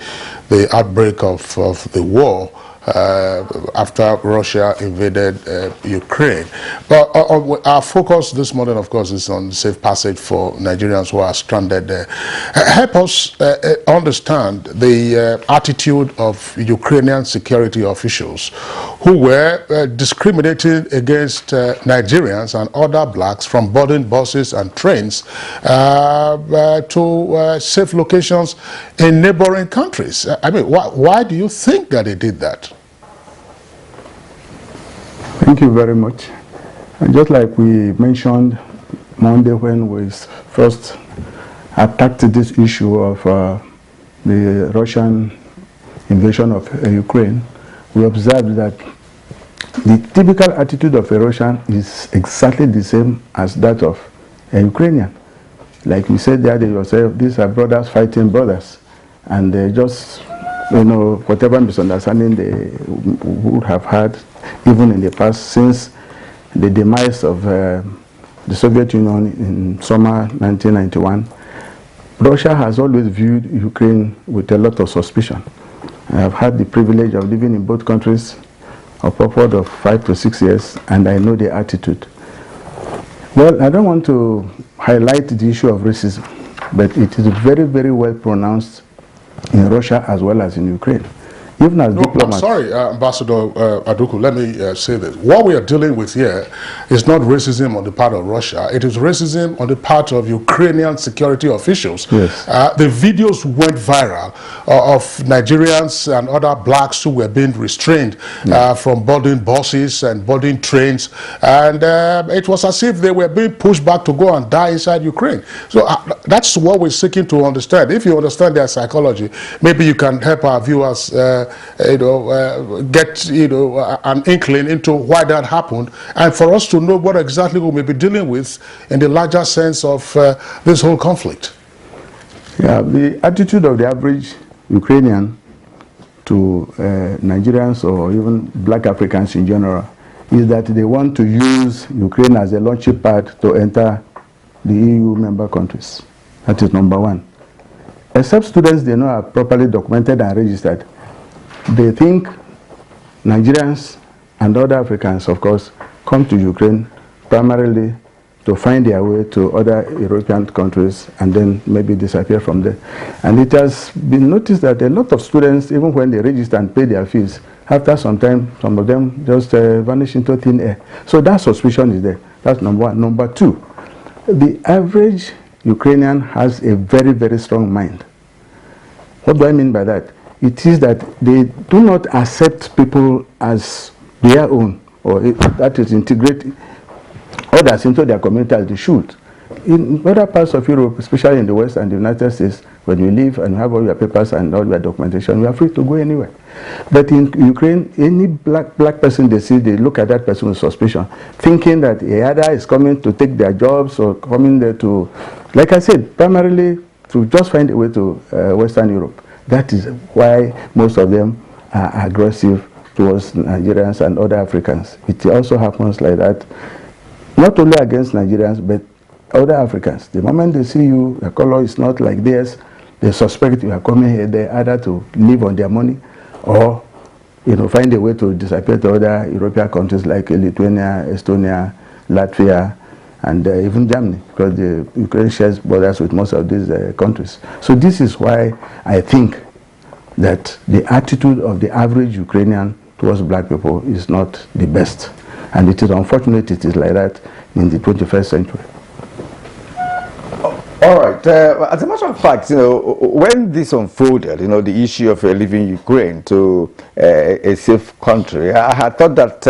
the outbreak of the war after Russia invaded Ukraine. But our focus this morning, of course, is on safe passage for Nigerians who are stranded there. Help us understand the attitude of Ukrainian security officials who were discriminating against Nigerians and other blacks from boarding buses and trains to safe locations in neighboring countries. I mean, why do you think that they did that? Thank you very much. And just like we mentioned Monday when we first attacked this issue of the Russian invasion of Ukraine, we observed that the typical attitude of a Russian is exactly the same as that of a Ukrainian. Like we said there, these are brothers fighting brothers, and they just, you know, whatever misunderstanding they would have had, even in the past, since the demise of the Soviet Union in summer 1991, Russia has always viewed Ukraine with a lot of suspicion. I have had the privilege of living in both countries of upward of 5 to 6 years, and I know the attitude. Well, I don't want to highlight the issue of racism, but it is very, very well pronounced in Russia as well as in Ukraine. Even as diplomats. I'm sorry, Ambassador Aduku, let me say this. What we are dealing with here is not racism on the part of Russia. It is racism on the part of Ukrainian security officials. Yes. The videos went viral of Nigerians and other blacks who were being restrained from boarding buses and boarding trains. And it was as if they were being pushed back to go and die inside Ukraine. So that's what we're seeking to understand. If you understand their psychology, maybe you can help our viewers get an inkling into why that happened, and for us to know what exactly we may be dealing with in the larger sense of this whole conflict. Yeah, the attitude of the average Ukrainian to Nigerians or even black Africans in general is that they want to use Ukraine as a launching pad to enter the EU member countries. That is number one. except students they know are properly documented and registered, they think Nigerians and other Africans, of course, come to Ukraine primarily to find their way to other European countries and then maybe disappear from there. And it has been noticed that a lot of students, even when they register and pay their fees, after some time, some of them just vanish into thin air. So that suspicion is there. That's number one. Number two, the average Ukrainian has a very, very strong mind. What do I mean by that? It is that they do not accept people as their own, or that is integrate others into their community as they should. In other parts of Europe, especially in the West and the United States, when you live and have all your papers and all your documentation, you are free to go anywhere. But in Ukraine, any black person they see, they look at that person with suspicion, thinking that he either is coming to take their jobs or coming there to, like I said, primarily to just find a way to Western Europe. That is why most of them are aggressive towards Nigerians and other Africans. It also happens like that, not only against Nigerians, but other Africans. The moment they see you, your color is not like theirs, they suspect you are coming here there either to live on their money or find a way to disappear to other European countries like Lithuania, Estonia, Latvia, and even Germany, because the Ukraine shares borders with most of these countries. So this is why I think that the attitude of the average Ukrainian towards black people is not the best. And it is unfortunate it is like that in the 21st century. All right. As a matter of fact, when this unfolded, the issue of leaving Ukraine to a safe country, I had thought that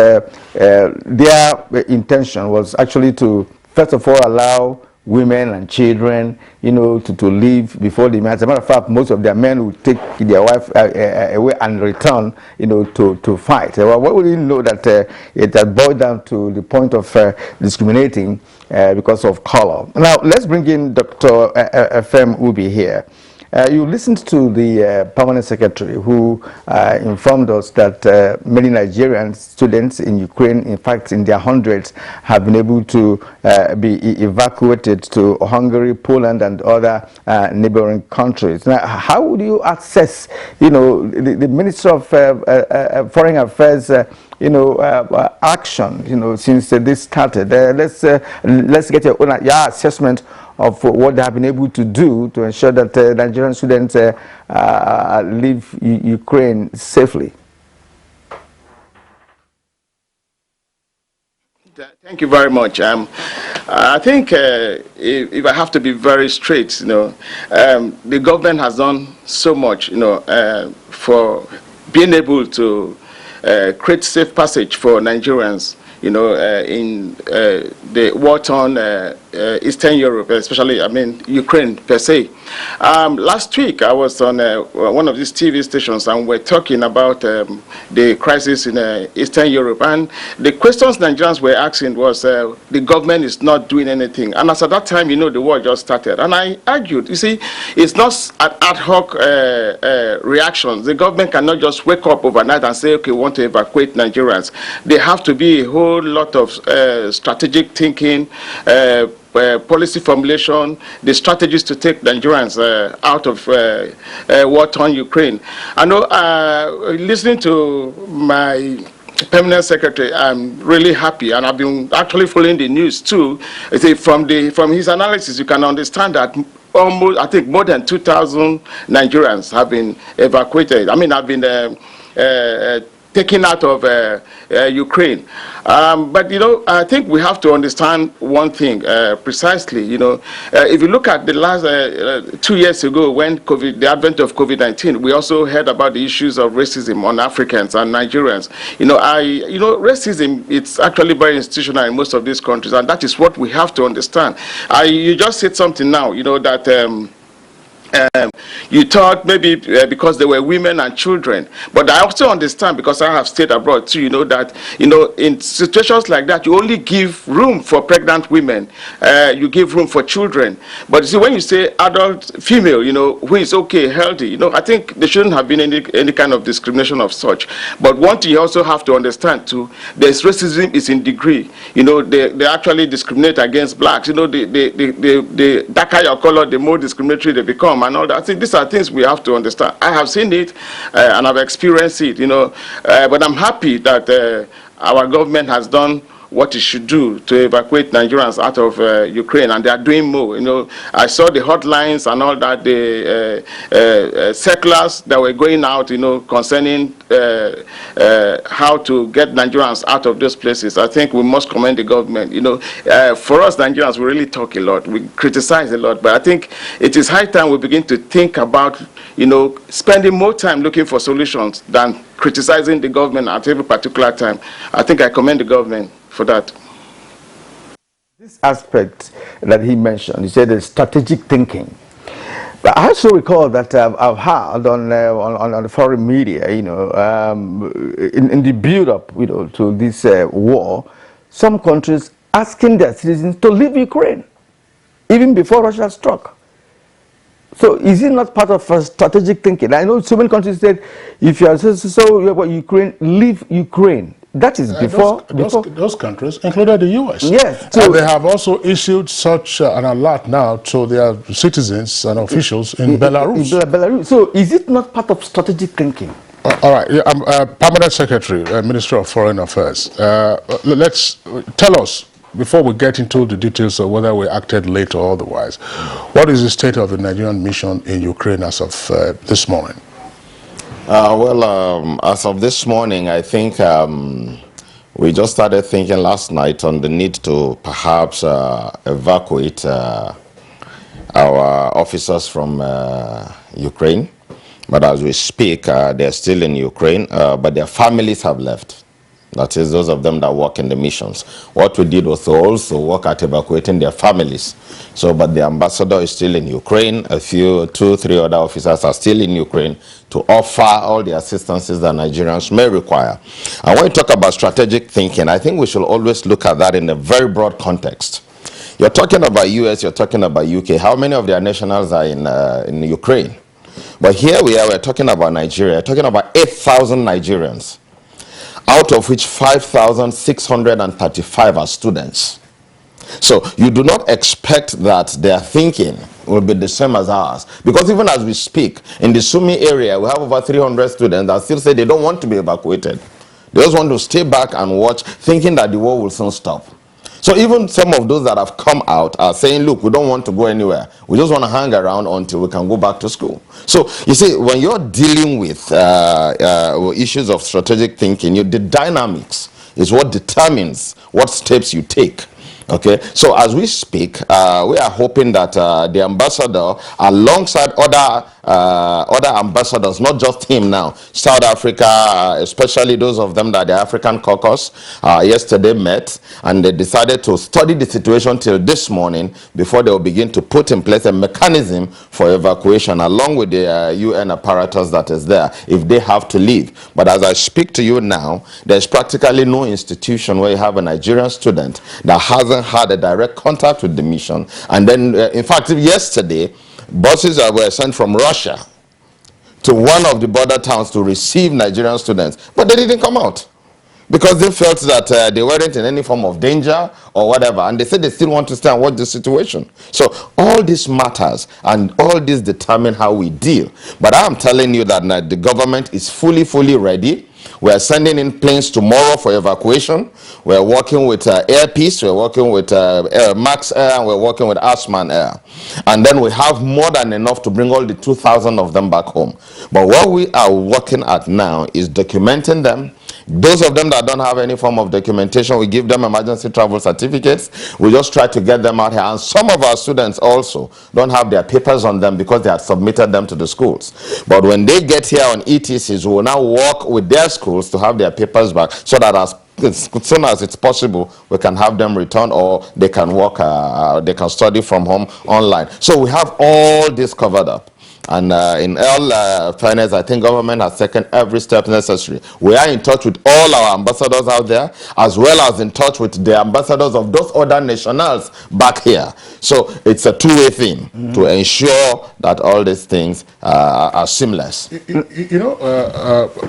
their intention was actually to, first of all, allow women and children, to leave before the men. As a matter of fact, most of their men would take their wife away and return, to fight. Well, what we know that it had boiled down to the point of discriminating because of color. Now, let's bring in Dr. FM Ubi here. You listened to the permanent secretary who informed us that many Nigerian students in Ukraine, in fact in their hundreds, have been able to be evacuated to Hungary, Poland and other neighboring countries. Now, how would you assess, the Minister of Foreign Affairs action, since this started? Let's get your assessment of what they have been able to do to ensure that Nigerian students leave Ukraine safely. Thank you very much. I think if I have to be very straight, the government has done so much, for being able to create safe passage for Nigerians, in the war-torn Eastern Europe, especially, Ukraine per se. Last week, I was on one of these TV stations, and we're talking about the crisis in Eastern Europe. And the questions Nigerians were asking was, the government is not doing anything. And as at that time, the war just started. And I argued, you see, it's not an ad hoc reaction. The government cannot just wake up overnight and say, okay, we want to evacuate Nigerians. There have to be a whole lot of strategic thinking, policy formulation, the strategies to take Nigerians out of war-torn Ukraine. I know, listening to my permanent secretary, I'm really happy, and I've been actually following the news too. I say from his analysis, you can understand that almost, I think, more than 2,000 Nigerians have been evacuated. Have been taken out of Ukraine. But, I think we have to understand one thing precisely. If you look at the last 2 years ago, when the advent of COVID-19, we also heard about the issues of racism on Africans and Nigerians. Racism, it's actually very institutional in most of these countries, and that is what we have to understand. You just said something now, that you thought maybe because they were women and children, but I also understand, because I have stayed abroad too, that in situations like that you only give room for pregnant women, you give room for children. But you see, when you say adult female, who is okay, healthy, I think there shouldn't have been any kind of discrimination of such. But one thing you also have to understand too, there's racism is in degree. They actually discriminate against blacks. The darker your color, the more discriminatory they become. freedom and all that. I think these are things we have to understand. I have seen it and I've experienced it, but I'm happy that our government has done what it should do to evacuate Nigerians out of Ukraine, and they are doing more. I saw the hotlines and all that, the circulars that were going out, concerning how to get Nigerians out of those places. I think we must commend the government. For us Nigerians, we really talk a lot, we criticize a lot, but I think it is high time we begin to think about, spending more time looking for solutions than criticizing the government at every particular time. I think I commend the government for that. This aspect that he mentioned, he said the strategic thinking. But I also recall that I've heard on the foreign media, in the build-up, to this war, some countries asking their citizens to leave Ukraine, even before Russia struck. So is it not part of strategic thinking? I know so many countries said, if you are so about Ukraine, leave Ukraine. That is before those countries, included the U.S. Yes. So they have also issued such an alert now to their citizens and officials in Belarus. Belarus. So is it not part of strategic thinking? All right. Permanent Secretary, Minister of Foreign Affairs. Let's tell us, before we get into the details of whether we acted late or otherwise, what is the state of the Nigerian mission in Ukraine as of this morning? As of this morning, I think we just started thinking last night on the need to perhaps evacuate our officers from Ukraine. But as we speak, they're still in Ukraine, but their families have left. That is, those of them that work in the missions. What we did was to also work at evacuating their families. So, but the ambassador is still in Ukraine. Two, three other officers are still in Ukraine to offer all the assistances that Nigerians may require. And when we talk about strategic thinking, I think we should always look at that in a very broad context. You're talking about US, you're talking about UK. How many of their nationals are in Ukraine? But here we are, we're talking about Nigeria. We're talking about 8,000 Nigerians, out of which 5,635 are students. So you do not expect that their thinking will be the same as ours. Because even as we speak, in the Sumi area, we have over 300 students that still say they don't want to be evacuated. They just want to stay back and watch, thinking that the war will soon stop. So even some of those that have come out are saying, look, we don't want to go anywhere. We just want to hang around until we can go back to school. So you see, when you're dealing with issues of strategic thinking, the dynamics is what determines what steps you take. Okay, so as we speak, we are hoping that the ambassador, alongside other ambassadors, not just him now, South Africa, especially those of them that the African caucus yesterday met, and they decided to study the situation till this morning before they will begin to put in place a mechanism for evacuation, along with the UN apparatus that is there, if they have to leave. But as I speak to you now, there's practically no institution where you have a Nigerian student that hasn't had a direct contact with the mission. And then, in fact, yesterday, buses were sent from Russia to one of the border towns to receive Nigerian students, but they didn't come out because they felt that they weren't in any form of danger or whatever, and they said they still want to stay and watch the situation. So all this matters, and all this determine how we deal. But I'm telling you that the government is fully ready. We are sending in planes tomorrow for evacuation. We are working with Air Peace, we are working with Max Air, and we're working with Asman Air. And then we have more than enough to bring all the 2,000 of them back home. But what we are working at now is documenting them. Those of them that don't have any form of documentation, we give them emergency travel certificates. We just try to get them out here. And some of our students also don't have their papers on them because they had submitted them to the schools. But when they get here on ETCs, we will now work with their schools to have their papers back, so that as soon as it's possible, we can have them return, or they can work, they can study from home online. So we have all this covered up. And in all fairness, I think government has taken every step necessary. We are in touch with all our ambassadors out there, as well as in touch with the ambassadors of those other nationals back here. So it's a two-way thing to ensure that all these things are seamless.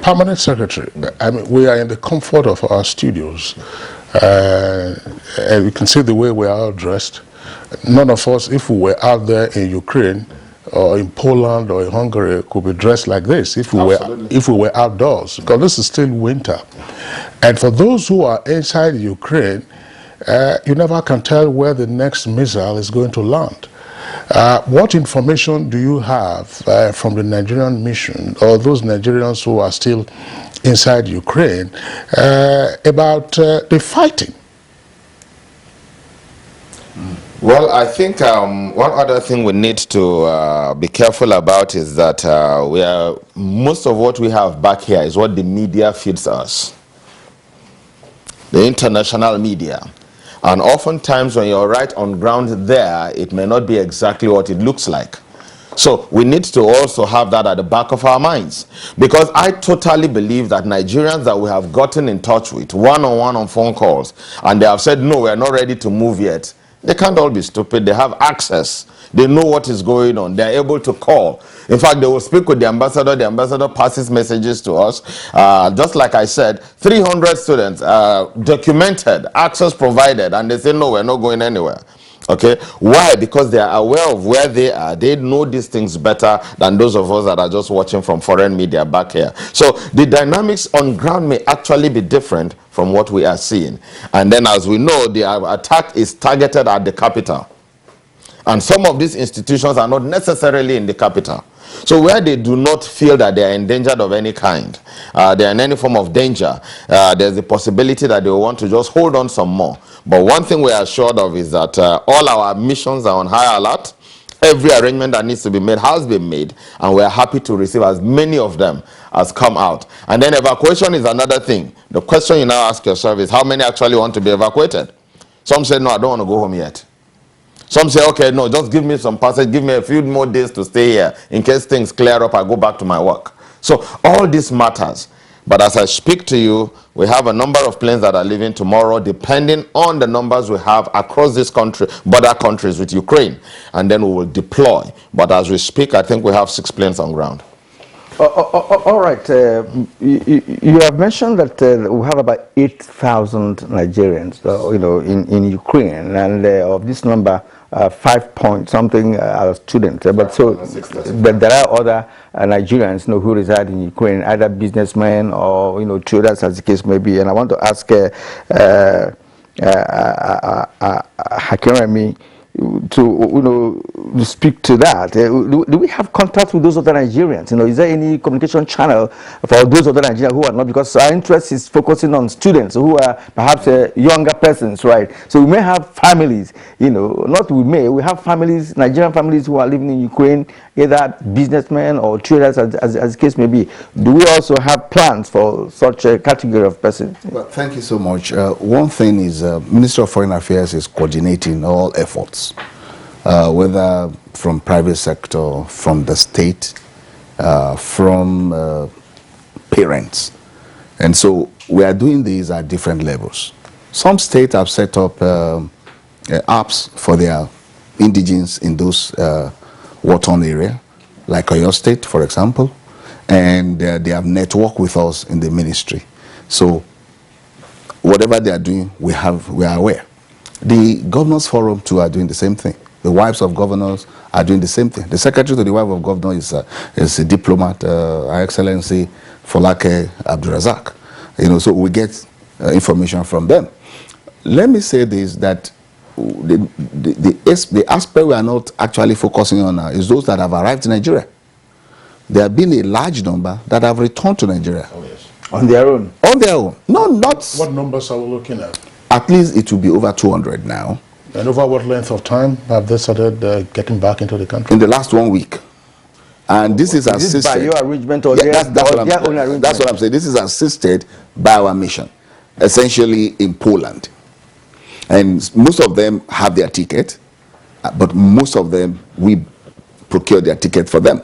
Permanent Secretary, I mean, we are in the comfort of our studios. And you can see the way we are all dressed. None of us, if we were out there in Ukraine, or in Poland or in Hungary could be dressed like this if we were outdoors, because this is still winter. And for those who are inside Ukraine, you never can tell where the next missile is going to land. What information do you have from the Nigerian mission or those Nigerians who are still inside Ukraine about the fighting? Well, I think one other thing we need to be careful about is that most of what we have back here is what the media feeds us, the international media. And oftentimes when you're right on ground there, it may not be exactly what it looks like. So we need to also have that at the back of our minds, because I totally believe that Nigerians that we have gotten in touch with one-on-one on phone calls, and they have said, no, we're not ready to move yet. They can't all be stupid. They have access. They know what is going on. They're able to call. In fact, they will speak with the ambassador. The ambassador passes messages to us. Just like I said, 300 students documented, access provided, and they say, no, we're not going anywhere. Okay, why? Because they are aware of where they are. They know these things better than those of us that are just watching from foreign media back here. So the dynamics on ground may actually be different from what we are seeing. And then, as we know, the attack is targeted at the capital. And some of these institutions are not necessarily in the capital. So where they do not feel that they are endangered of any kind, they are in any form of danger, there's a possibility that they will want to just hold on some more. But one thing we are assured of is that all our missions are on high alert. Every arrangement that needs to be made has been made, and we are happy to receive as many of them as come out. And then evacuation is another thing. The question you now ask yourself is, how many actually want to be evacuated? Some say, no, I don't want to go home yet. Some say, okay, no, just give me some passage, give me a few more days to stay here. In case things clear up, I go back to my work. So all this matters. But as I speak to you, we have a number of planes that are leaving tomorrow, depending on the numbers we have across this country, border countries with Ukraine. And then we will deploy. But as we speak, I think we have 6 planes on ground. All right. You have mentioned that we have about 8,000 Nigerians, in Ukraine, and of this number, 5 point something are students. But so there are other Nigerians, who reside in Ukraine, either businessmen or traders, as the case may be. And I want to ask Hakiremi to speak to that. Do we have contact with those other Nigerians? Is there any communication channel for those other Nigerians who are not? Because our interest is focusing on students who are perhaps younger persons, right? So we may have families, we have families, Nigerian families who are living in Ukraine, either businessmen or traders, as the case may be. Do we also have plans for such a category of persons? Well, thank you so much. One thing is, Ministry of Foreign Affairs is coordinating all efforts, whether from private sector, from the state, from parents. And so we are doing these at different levels. Some states have set up apps for their indigenes in those war-torn areas, like Oyo State, for example, and they have networked with us in the ministry. So whatever they are doing, we are aware. The Governors Forum too are doing the same thing. The wives of governors are doing the same thing. The secretary to the wife of governor is a diplomat, Her Excellency Folake Abdurazak. So we get information from them. Let me say this, that the aspect we are not actually focusing on now is those that have arrived in Nigeria. There have been a large number that have returned to Nigeria. Oh, yes. On their own? On their own. No, not... What numbers are we looking at? At least it will be over 200 now. And over what length of time have they started getting back into the country? In the last 1 week. And this is assisted. Is it by your arrangement or their own arrangement? That's what I'm saying. This is assisted by our mission, essentially in Poland. And most of them have their ticket, but most of them, we procure their ticket for them.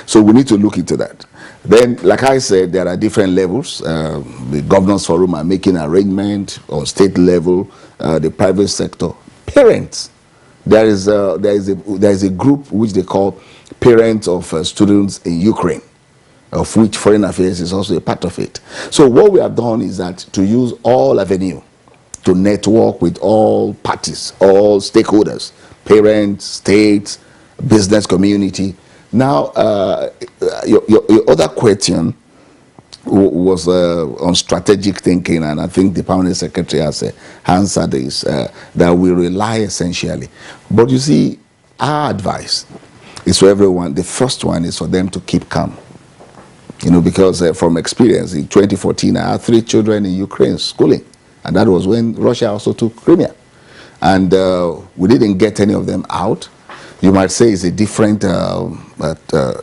So we need to look into that. Then, like I said, there are different levels. The Governors Forum are making arrangement on state level, the private sector. Parents. There is a group which they call Parents of Students in Ukraine, of which Foreign Affairs is also a part of it. So what we have done is that to use all avenue to network with all parties, all stakeholders, parents, states, business community, Now, your other question was on strategic thinking, and I think the Permanent Secretary has answered this, that we rely essentially. But you see, our advice is for everyone. The first one is for them to keep calm. You know, because from experience, in 2014, I had 3 children in Ukraine schooling, and that was when Russia also took Crimea. And we didn't get any of them out. You might say it's a different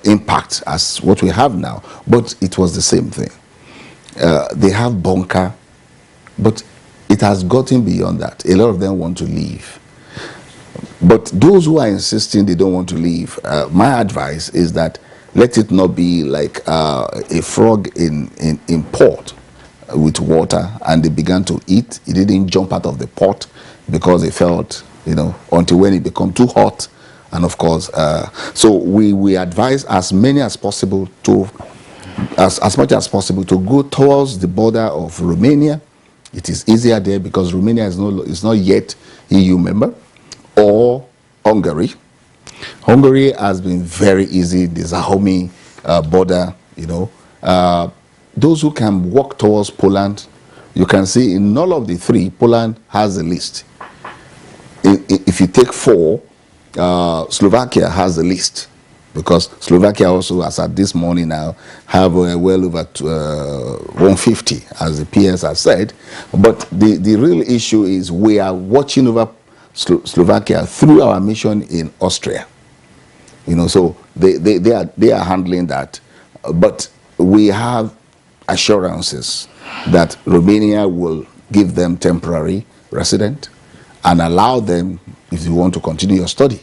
impact as what we have now, but it was the same thing. They have bunker, but it has gotten beyond that. A lot of them want to leave. But those who are insisting they don't want to leave, my advice is that let it not be like a frog in pot with water, and they began to eat. It didn't jump out of the pot because they felt, you know, until when it become too hot. And of course, so we advise as many as possible to, as much as possible, to go towards the border of Romania. It is easier there because Romania is not yet EU member, or Hungary. Hungary has been very easy, the Zahomi border, you know. Those who can walk towards Poland, you can see in all of the 3, Poland has a list. If you take 4, Slovakia has a list, because Slovakia also, as at this morning now, have well over 150, as the PS has said. But the real issue is we are watching over Slovakia through our mission in Austria. You know, so they are handling that. But we have assurances that Romania will give them temporary resident and allow them, if you want to continue your study.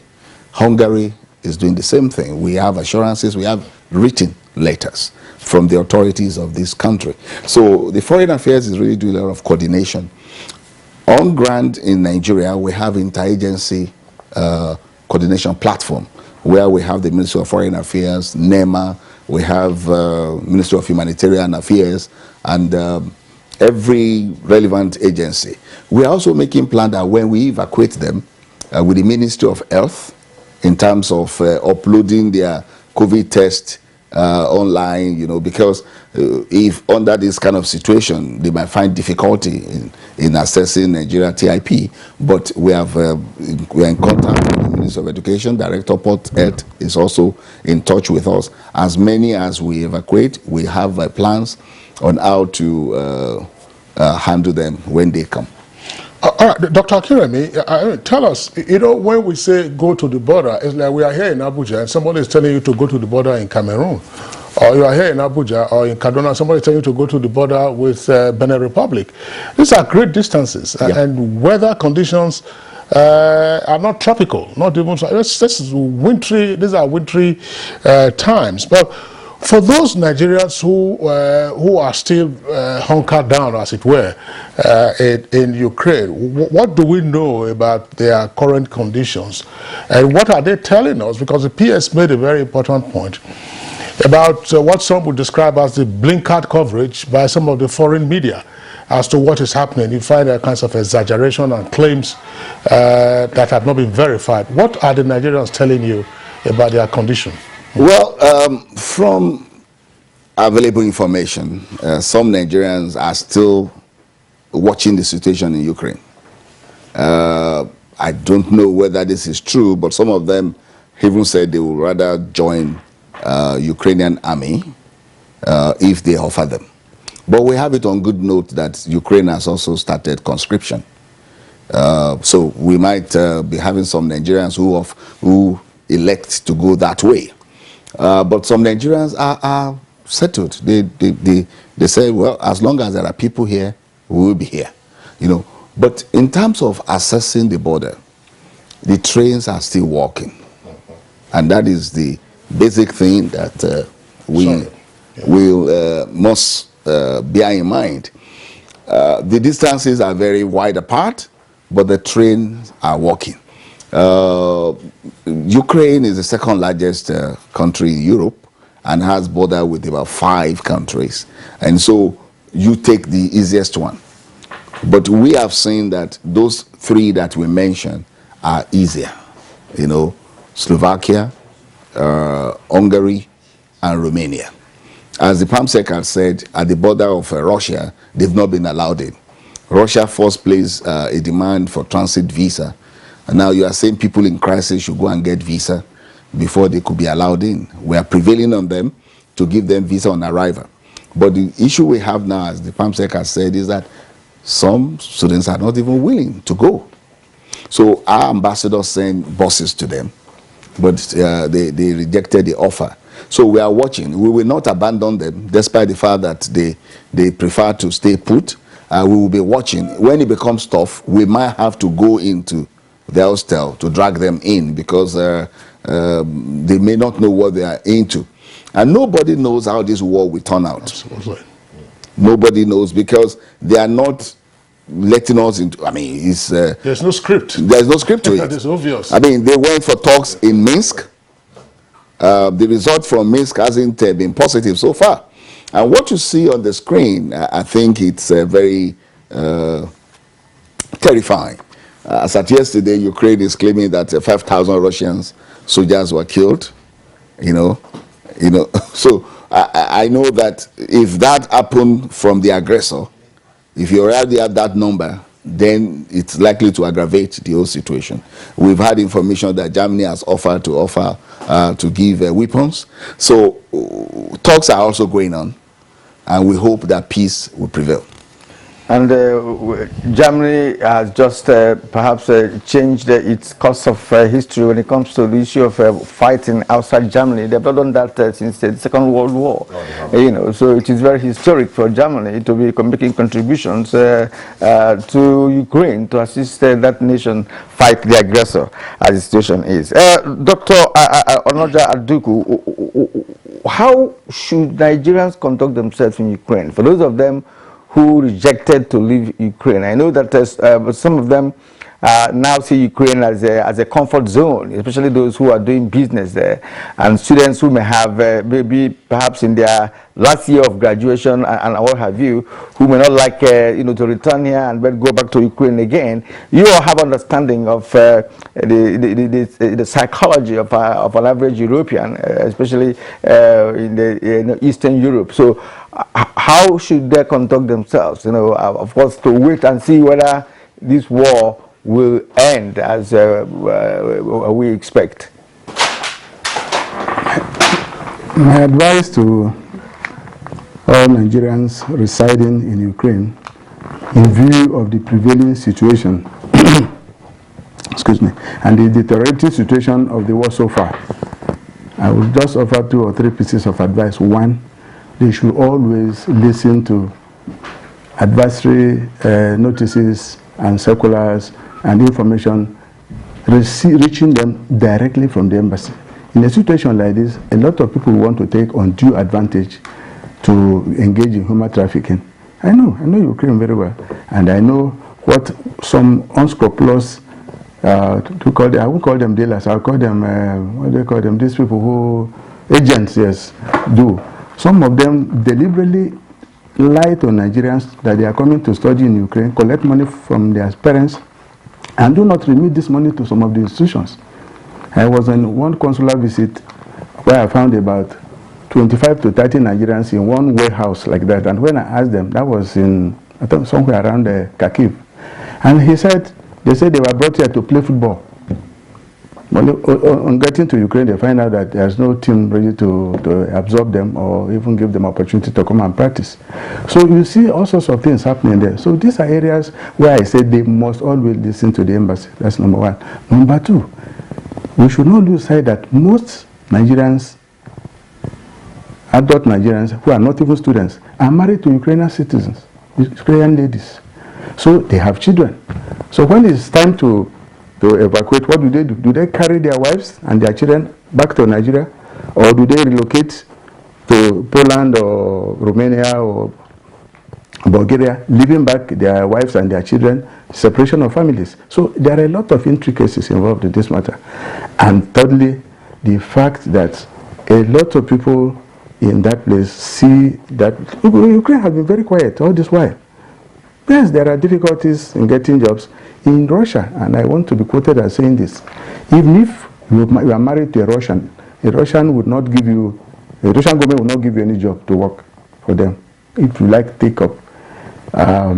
Hungary is doing the same thing. We have assurances, we have written letters from the authorities of this country. So the Foreign Affairs is really doing a lot of coordination. On ground in Nigeria, we have interagency coordination platform, where we have the Ministry of Foreign Affairs, NEMA, we have Ministry of Humanitarian Affairs, and every relevant agency. We are also making plans that when we evacuate them with the Ministry of Health, in terms of uploading their COVID test online, you know, because if under this kind of situation, they might find difficulty in accessing Nigeria TIP, but we are in contact with the Ministry of Education. Director Port Health is also in touch with us. As many as we evacuate, we have plans on how to handle them when they come. All right, Dr. Akiremi, tell us, you know, when we say go to the border, it's like we are here in Abuja and somebody is telling you to go to the border in Cameroon. Or you are here in Abuja or in Kaduna, somebody is telling you to go to the border with Benin Republic. These are great distances, and weather conditions are not tropical, not even, this is wintry, these are wintry times. But for those Nigerians who are still hunkered down, as it were, in Ukraine, what do we know about their current conditions? And what are they telling us? Because the PS made a very important point about what some would describe as the blinkered coverage by some of the foreign media as to what is happening. You find all kinds of exaggeration and claims that have not been verified. What are the Nigerians telling you about their condition? Well, from available information, some Nigerians are still watching the situation in Ukraine. I don't know whether this is true, but some of them even said they would rather join Ukrainian army if they offer them. But we have it on good note that Ukraine has also started conscription. So we might be having some Nigerians who elect to go that way. But some Nigerians are settled. They say, well, as long as there are people here, we will be here. You know. But in terms of assessing the border, the trains are still walking. And that is the basic thing that we will must bear in mind. The distances are very wide apart, but the trains are walking. Ukraine is the second largest country in Europe and has border with about 5 countries. And so you take the easiest one. But we have seen that those 3 that we mentioned are easier. You know, Slovakia, Hungary, and Romania. As the PAMSEC has said, at the border of Russia, they've not been allowed in. Russia first placed a demand for transit visa, and now you are saying people in crisis should go and get visa before they could be allowed in. We are prevailing on them to give them visa on arrival. But the issue we have now, as the PAMSEC has said, is that some students are not even willing to go. So our ambassadors sent buses to them, but they rejected the offer. So we are watching. We will not abandon them, despite the fact that they prefer to stay put. We will be watching. When it becomes tough, we might have to go into the hostel to drag them in, because they may not know what they are into. And nobody knows how this war will turn out. Absolutely. Nobody knows, because they are not letting us into. I mean, it's there's no script. There's no script to it. It's obvious. I mean, they went for talks in Minsk. The result from Minsk hasn't been positive so far. And what you see on the screen, I think it's very terrifying. As at yesterday, Ukraine is claiming that 5,000 Russian soldiers were killed. You know. So I know that if that happened from the aggressor, if you already have that number, then it's likely to aggravate the whole situation. We've had information that Germany has offered to give weapons. So talks are also going on, and we hope that peace will prevail. And Germany has just perhaps changed its course of history when it comes to the issue of fighting outside Germany. They've not done that since the Second World War. So it is very historic for Germany to be making contributions to Ukraine to assist that nation fight the aggressor, as the situation is. Dr. Onoja Aduku, how should Nigerians conduct themselves in Ukraine? For those of them who rejected to leave Ukraine, I know that some of them now see Ukraine as a comfort zone, especially those who are doing business there, and students who may have maybe perhaps in their last year of graduation and what have you, who may not like to return here and then go back to Ukraine again. You all have understanding of the psychology of an average European, especially in Eastern Europe. So how should they conduct themselves? Of course, to wait and see whether this war will end as we expect. My advice to all Nigerians residing in Ukraine, in view of the prevailing situation, excuse me, and the deteriorating situation of the war so far, I will just offer 2 or 3 pieces of advice. One, they should always listen to advisory notices and circulars and information reaching them directly from the embassy. In a situation like this, a lot of people want to take undue advantage to engage in human trafficking. I know Ukraine very well, and I know what some unscrupulous, I won't call them dealers, I'll call them, what do they call them, these people who, agents, yes, do. Some of them deliberately lie to Nigerians that they are coming to study in Ukraine, collect money from their parents, and do not remit this money to some of the institutions. I was on one consular visit where I found about 25 to 30 Nigerians in one warehouse like that. And when I asked them, that was in, I think, somewhere around Kharkiv. And they said they were brought here to play football. But on getting to Ukraine, they find out that there's no team ready to absorb them or even give them opportunity to come and practice. So you see all sorts of things happening there. So these are areas where I said they must always listen to the embassy. That's number one. Number two, we should not lose sight that most Nigerians, adult Nigerians who are not even students, are married to Ukrainian citizens, Ukrainian ladies. So they have children. So when it's time to evacuate, what do they do? Do they carry their wives and their children back to Nigeria? Or do they relocate to Poland or Romania or Bulgaria, leaving back their wives and their children, separation of families? So there are a lot of intricacies involved in this matter. And thirdly, the fact that a lot of people in that place see that Ukraine has been very quiet all this while. Yes, there are difficulties in getting jobs in Russia, and I want to be quoted as saying this. Even if you are married to a Russian, A Russian government would not give you any job to work for them. If you like take up a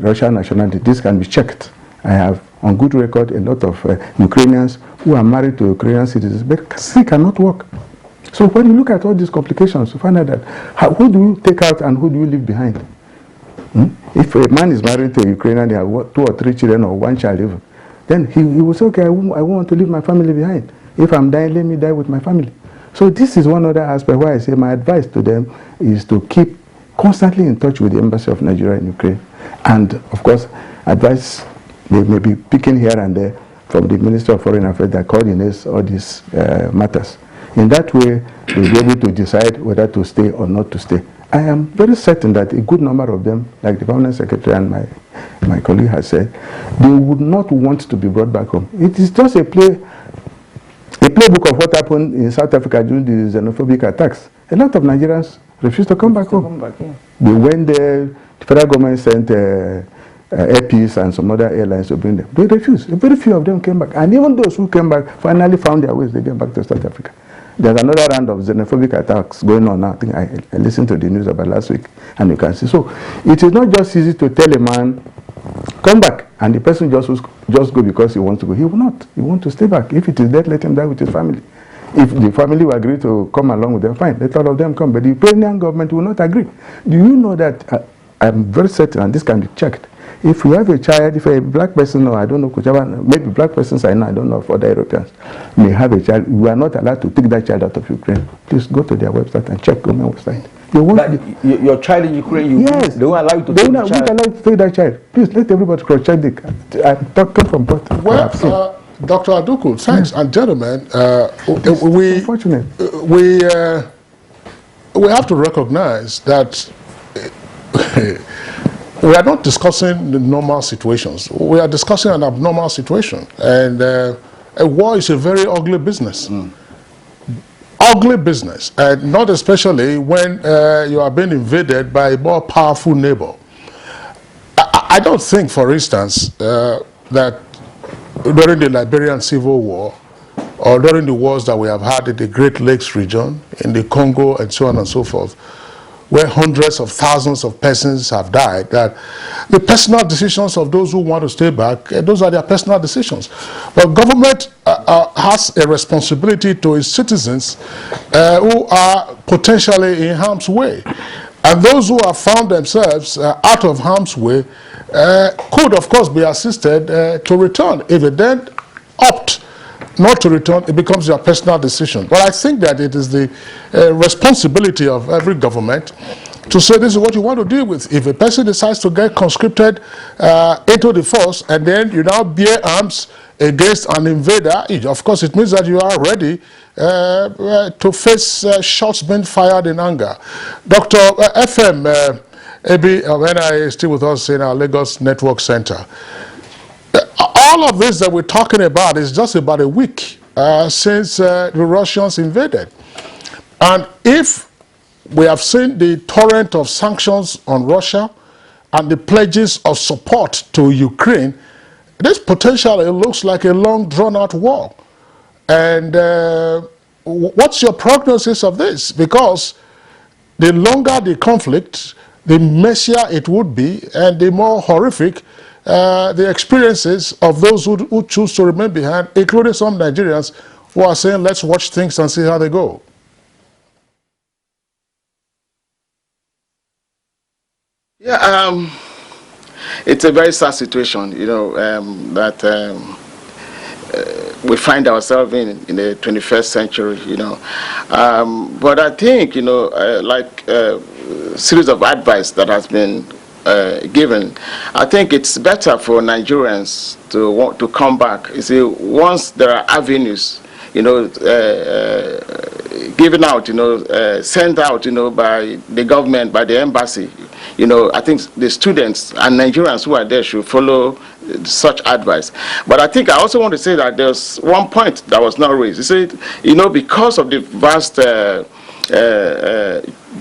Russian nationality, this can be checked. I have on good record a lot of Ukrainians who are married to Ukrainian citizens but still cannot work. So when you look at all these complications, you find out that who do you take out and who do you leave behind? If a man is married to a Ukrainian, they have 2 or 3 children or 1 child even, then he will say, okay, I want to leave my family behind. If I'm dying, let me die with my family. So this is one other aspect why I say my advice to them is to keep constantly in touch with the Embassy of Nigeria in Ukraine. And of course, advice they may be picking here and there from the Minister of Foreign Affairs that coordinates all these matters. In that way, they'll be able to decide whether to stay or not to stay. I am very certain that a good number of them, like the Permanent Secretary and my colleague has said, they would not want to be brought back home. It is just a playbook of what happened in South Africa during the xenophobic attacks. A lot of Nigerians refused to come back home. They went there, the federal government sent Air Peace and some other airlines to bring them. They refused. Very few of them came back. And even those who came back finally found their ways, they came back to South Africa. There's another round of xenophobic attacks going on now. I think I listened to the news about last week, and you can see. So it is not just easy to tell a man, come back, and the person just go because he wants to go. He will not. He wants to stay back. If it is dead, let him die with his family. If the family will agree to come along with them, fine. Let all of them come. But the Ukrainian government will not agree. Do you know that I'm very certain, and this can be checked, if you have a child, if a black person, or I don't know, whichever, maybe black persons I know, I don't know if other Europeans may have a child, you are not allowed to take that child out of Ukraine. Please go to their website and check government website. Your child in Ukraine, yes, they won't allow you to they take won't allow you to take that child. Please let everybody cross-check the. I'm talking from what Well, Dr. Aduku, thanks. And gentlemen, we have to recognize that we are not discussing the normal situations. We are discussing an abnormal situation. And a war is a very ugly business. Ugly business. And not especially when you are being invaded by a more powerful neighbor. I don't think, for instance, that during the Liberian Civil War, or during the wars that we have had in the Great Lakes region, in the Congo, and so on and so forth, where hundreds of thousands of persons have died, that the personal decisions of those who want to stay back, those are their personal decisions. But government has a responsibility to its citizens who are potentially in harm's way. And those who have found themselves out of harm's way could, of course, be assisted to return. If they then opt not to return, it becomes their personal decision. But I think that it is the responsibility of every government to say this is what you want to deal with. If a person decides to get conscripted into the force and then you now bear arms against an invader, of course it means that you are ready to face shots being fired in anger. Dr. FM, Ebi, when I still with us in our Lagos Network Center, all of this that we're talking about is just about a week since the Russians invaded. And if we have seen the torrent of sanctions on Russia and the pledges of support to Ukraine, this potentially looks like a long drawn-out war. And what's your prognosis of this? Because the longer the conflict, the messier it would be, and the more horrific the experiences of those who choose to remain behind, including some Nigerians who are saying, let's watch things and see how they go. Yeah, it's a very sad situation, you know, that we find ourselves in the 21st century, you know. But I think, you know, like a series of advice that has been given, I think it's better for Nigerians to want to come back. You see, once there are avenues, you know, given out, you know, sent out, you know, by the government, by the embassy, you know, I think the students and Nigerians who are there should follow such advice. But I think I also want to say that there's one point that was not raised. You see, you know, because of the vast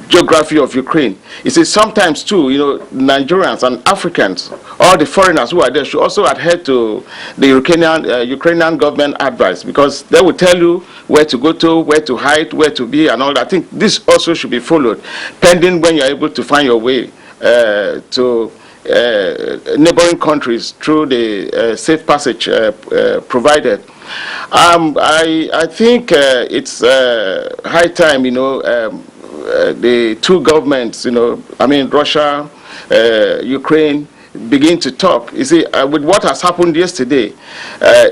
geography of Ukraine. You see, sometimes too, Nigerians and Africans, all the foreigners who are there should also adhere to the Ukrainian government advice, because they will tell you where to go to, where to hide, where to be, and all that. I think this also should be followed, pending when you're able to find your way to neighboring countries through the safe passage provided. I think it's high time, the two governments, Russia, Ukraine, begin to talk. You see, with what has happened yesterday,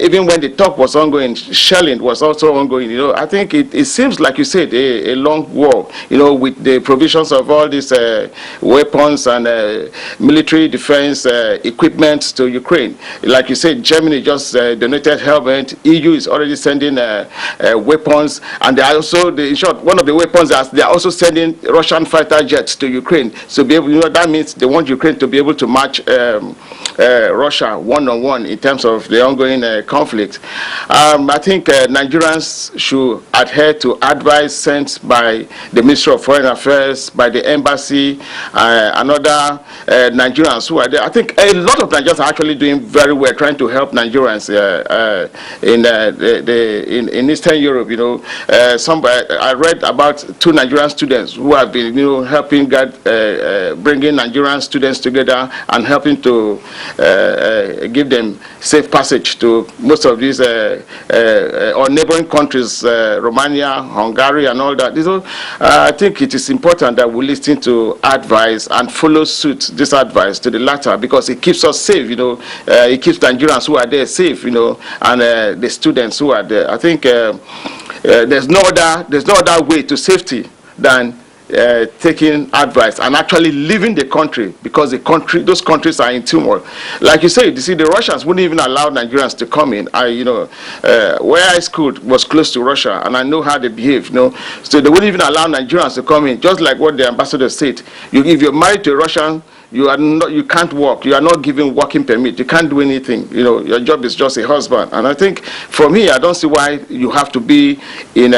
even when the talk was ongoing, shelling was also ongoing. I think it seems, like you said, a long war. With the provisions of all these weapons and military defense equipment to Ukraine. Like you said, Germany just donated helmet. EU is already sending weapons, and they are also, in short, one of the weapons is they are also sending Russian fighter jets to Ukraine. So be able, that means they want Ukraine to be able to match Russia one-on-one in terms of the ongoing conflict. I think Nigerians should adhere to advice sent by the Ministry of Foreign Affairs, by the embassy, and other Nigerians who are there. I think a lot of Nigerians are actually doing very well, trying to help Nigerians in Eastern Europe. I read about 2 Nigerian students who have been, helping bringing Nigerian students together and helping to give them safe passage to most of these or neighboring countries, Romania, Hungary, and all that. I think it is important that we listen to advice and follow suit this advice to the latter, because it keeps us safe. It keeps Nigerians who are there safe. And the students who are there. I think there's no other way to safety than taking advice and actually leaving the country, because those countries are in turmoil. Like you said, you see, the Russians wouldn't even allow Nigerians to come in. Where I schooled was close to Russia, and I know how they behave. So they wouldn't even allow Nigerians to come in. Just like what the ambassador said, if you're married to a Russian, you can't work. You are not given working permit. You can't do anything. Your job is just a husband. And I think, for me, I don't see why you have to be in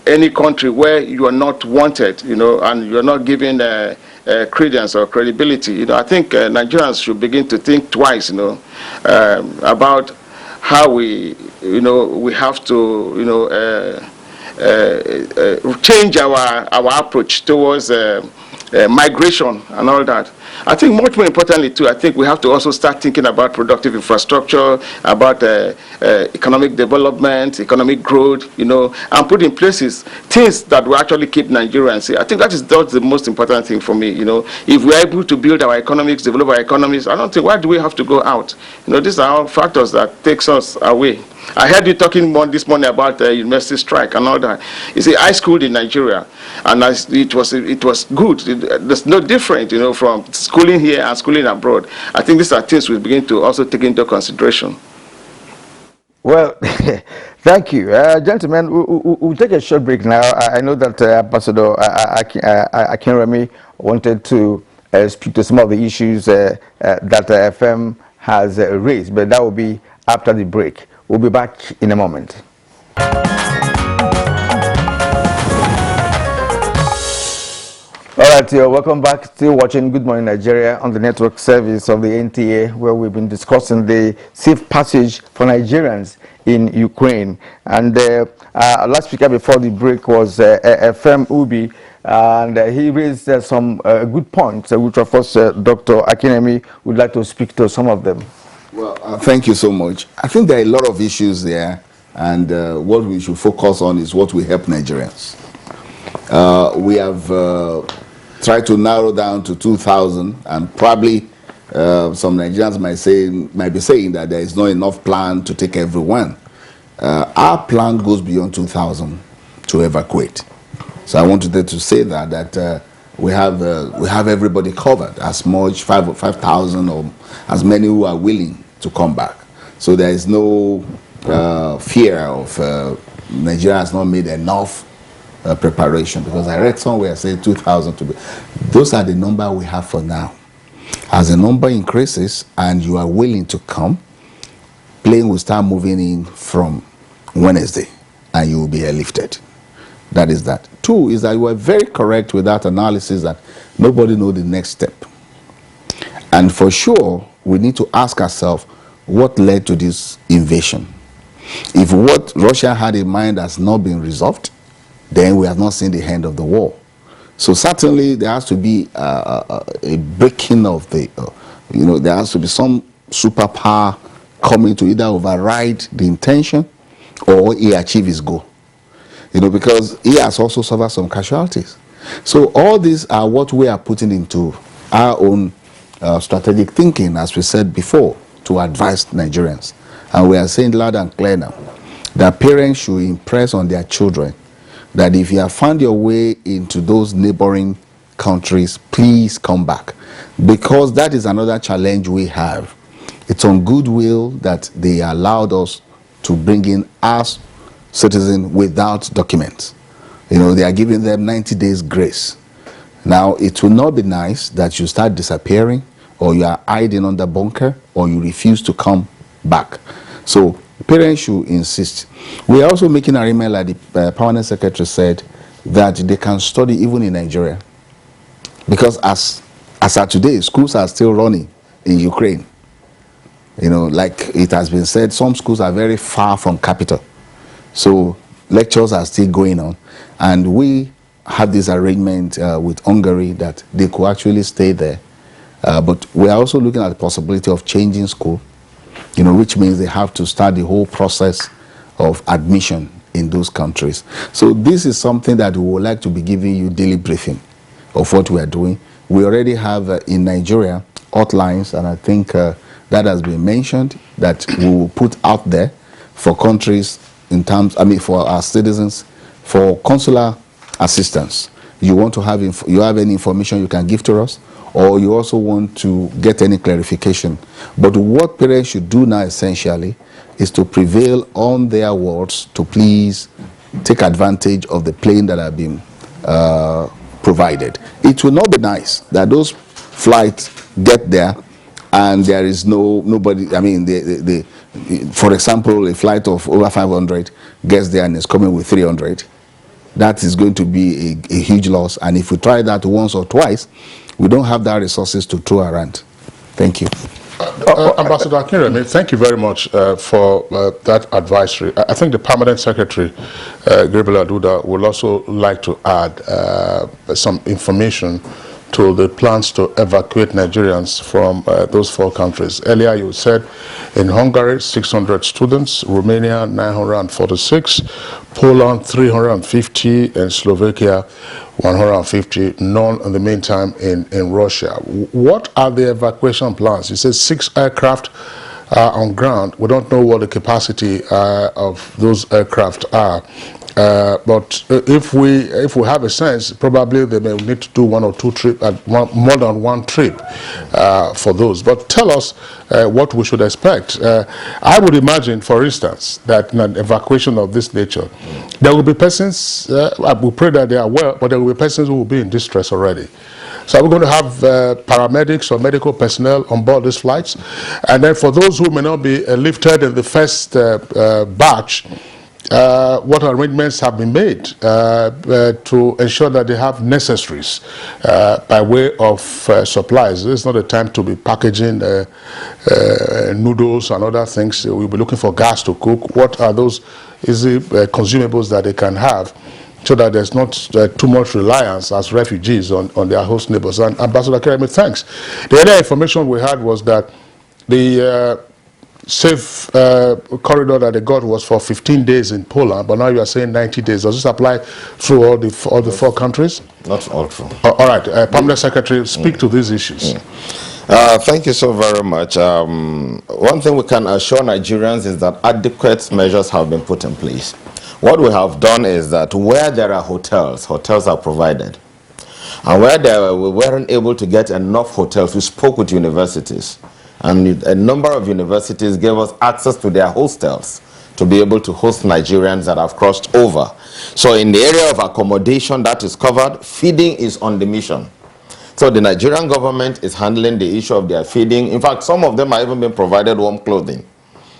any country where you are not wanted, and you are not given credence or credibility. I think Nigerians should begin to think twice, about how we have to, change our approach towards migration and all that. I think much more importantly too, I think we have to also start thinking about productive infrastructure, about economic development, economic growth, and put in places things that will actually keep Nigerians here. I think that's the most important thing for me. If we're able to build our economics, develop our economies, I don't think, why do we have to go out? These are all factors that takes us away. I heard you talking this morning about the university strike and all that. You see, I schooled in Nigeria, and it was good. There's no different, from schooling here and schooling abroad. I think these are things we begin to also take into consideration. Well, thank you. Gentlemen, we'll take a short break now. I know that Ambassador Akinremi wanted to speak to some of the issues that FM has raised, but that will be after the break. We'll be back in a moment. All right, welcome back. Still watching Good Morning Nigeria on the network service of the NTA, where we've been discussing the safe passage for Nigerians in Ukraine. And last speaker before the break was FM Ubi, and he raised some good points, which of course Dr. Akinremi would like to speak to some of them. Well, thank you so much. I think there are a lot of issues there, and what we should focus on is what will help Nigerians. We have tried to narrow down to 2,000, and probably some Nigerians might be saying that there is not enough plan to take everyone. Our plan goes beyond 2,000 to evacuate. So I wanted to say that we have everybody covered, as much 5,000 or as many who are willing to come back. So there is no fear of Nigeria has not made enough preparation, because I read somewhere saying 2,000 to be. Those are the number we have for now. As the number increases and you are willing to come, plane will start moving in from Wednesday, and you will be airlifted. That is that. Two is that you were very correct with that analysis that nobody knows the next step. And for sure, we need to ask ourselves what led to this invasion. If what Russia had in mind has not been resolved, then we have not seen the end of the war. So certainly there has to be a breaking of the, there has to be some superpower coming to either override the intention or he achieve his goal. Because he has also suffered some casualties. So all these are what we are putting into our own strategic thinking, as we said before, to advise Nigerians. And we are saying loud and clear now that parents should impress on their children that if you have found your way into those neighboring countries, please come back. Because that is another challenge we have. It's on goodwill that they allowed us to bring in us citizens without documents. They are giving them 90 days grace. Now, it will not be nice that you start disappearing, or you are hiding under bunker, or you refuse to come back. So parents should insist. We are also making an arrangement, like the permanent secretary said, that they can study even in Nigeria. Because as of today, schools are still running in Ukraine. Like it has been said, some schools are very far from capital. So lectures are still going on. And we have this arrangement with Hungary that they could actually stay there. But we are also looking at the possibility of changing school, which means they have to start the whole process of admission in those countries. So this is something that we would like to be giving you daily briefing of what we are doing. We already have in Nigeria hotlines, and I think that has been mentioned, that we will put out there for countries for our citizens, for consular assistance. You want to have, you have any information you can give to us, or you also want to get any clarification. But what parents should do now essentially is to prevail on their words to please take advantage of the plane that have been provided. It will not be nice that those flights get there and there is nobody. For example, a flight of over 500 gets there and is coming with 300. That is going to be a huge loss. And if we try that once or twice, we don't have that resources to throw around. Thank you. Ambassador Akinremi, thank you very much for that advisory. I think the Permanent Secretary, Gabriel Aduda, would also like to add some information to the plans to evacuate Nigerians from those 4 countries. Earlier you said in Hungary 600 students, Romania 946, Poland 350, and Slovakia 150, none in the meantime in Russia. What are the evacuation plans? You said 6 aircraft are on ground. We don't know what the capacity of those aircraft are. But if we have a sense, probably they may need to do 1 or 2 trips, more than 1 trip for those. But tell us what we should expect. I would imagine, for instance, that in an evacuation of this nature, there will be persons, we pray that they are well, but there will be persons who will be in distress already. So we're going to have paramedics or medical personnel on board these flights. And then for those who may not be lifted in the first batch, what arrangements have been made to ensure that they have necessaries by way of supplies. It's not a time to be packaging noodles and other things. We'll be looking for gas to cook. What are those easy consumables that they can have, so that there's not too much reliance as refugees on their host neighbors? And Ambassador Akinremi, thanks. The other information we had was that the safe corridor that they got was for 15 days in Poland, but now you are saying 90 days. Does this apply through all the 4 countries? Not all true. All right, Permanent Secretary, speak to these issues. Thank you so very much. One thing we can assure Nigerians is that adequate measures have been put in place. What we have done is that where there are hotels are provided. And where we weren't able to get enough hotels, we spoke with universities. And a number of universities gave us access to their hostels to be able to host Nigerians that have crossed over. So in the area of accommodation, that is covered. Feeding is on the mission. So the Nigerian government is handling the issue of their feeding. In fact, some of them are even being provided warm clothing.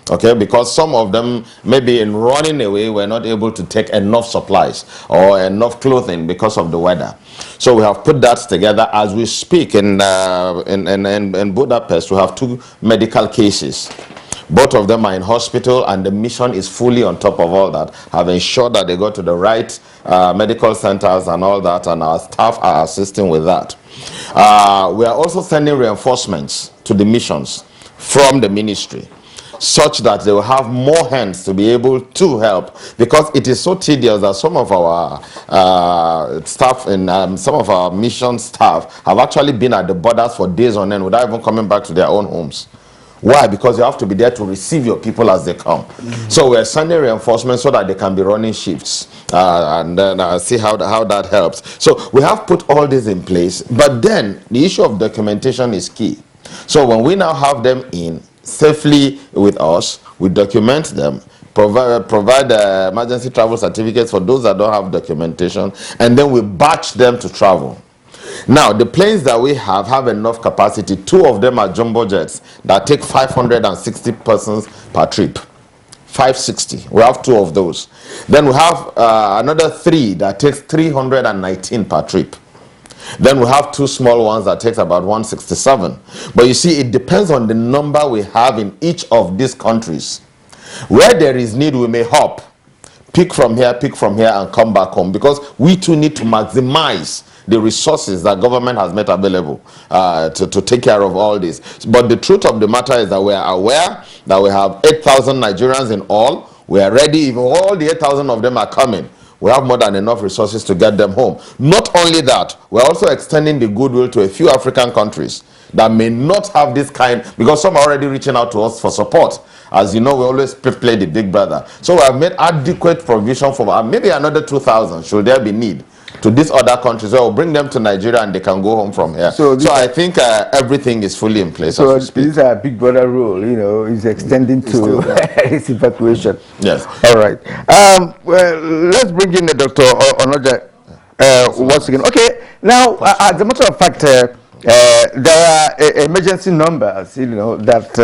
Okay, because some of them, maybe in running away, were not able to take enough supplies or enough clothing because of the weather. So we have put that together. As we speak in Budapest, we have 2 medical cases. Both of them are in hospital, and the mission is fully on top of all that, have ensured that they go to the right medical centers and all that, and our staff are assisting with that. We are also sending reinforcements to the missions from the ministry, such that they will have more hands to be able to help, because it is so tedious that some of our staff and some of our mission staff have actually been at the borders for days on end without even coming back to their own homes. Why? Because you have to be there to receive your people as they come. So we're sending reinforcements so that they can be running shifts, and then see how that helps. So we have put all this in place, but then the issue of documentation is key. So when we now have them in safely with us, we document them, provide emergency travel certificates for those that don't have documentation, and then we batch them to travel. Now, the planes that we have enough capacity. 2 of them are jumbo jets that take 560 persons per trip. 560. We have 2 of those. Then we have another 3 that takes 319 per trip. Then we have 2 small ones that takes about 167. But you see, it depends on the number we have in each of these countries. Where there is need, we may hop, pick from here, and come back home, because we too need to maximize the resources that government has made available to take care of all this. But the truth of the matter is that we are aware that we have 8,000 Nigerians in all. We are ready. If all the 8,000 of them are coming, we have more than enough resources to get them home. Not only that, we're also extending the goodwill to a few African countries that may not have this kind, because some are already reaching out to us for support. As you know, we always play the big brother. So we have made adequate provision for maybe another 2,000 should there be need to these other countries. So we'll bring them to Nigeria and they can go home from here. So I think everything is fully in place. So this is a big brother rule, you know, is extending to this evacuation. Yes. All right. Well, let's bring in the Dr. Onoja once again. Okay. Now, as a matter of fact, there are emergency numbers, you know, that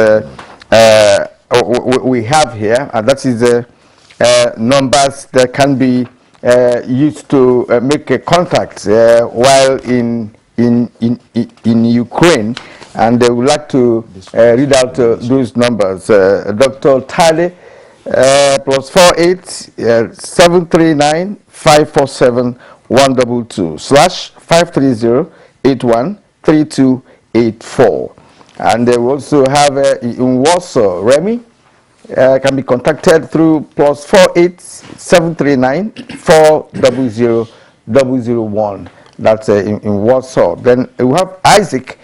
we have here, and that is numbers that can be used to make a contact while in Ukraine, and they would like to read out those numbers. Dr. Tale, +48 739 547 122 /530 81 3284. And they also have in Warsaw, Remy can be contacted through +48 739 400 001. That's in Warsaw. Then we have Isaac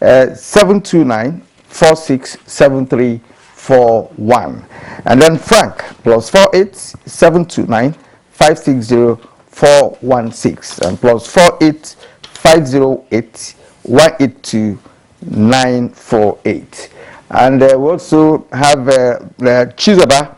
729 467341. And then Frank +48 729 560 416 and +48 508 182 948. And we also have Chizaba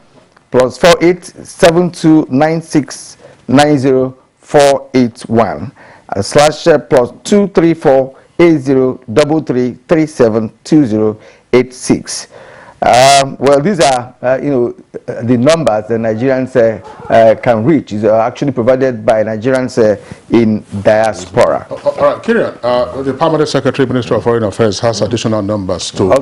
+48 7296 90 481 /+234 80 33 37 2086. Well, these are, you know, the numbers the Nigerians can reach. These are actually provided by Nigerians in diaspora. All right, Kirian, the Permanent Secretary, Minister of Foreign Affairs, has additional numbers to, to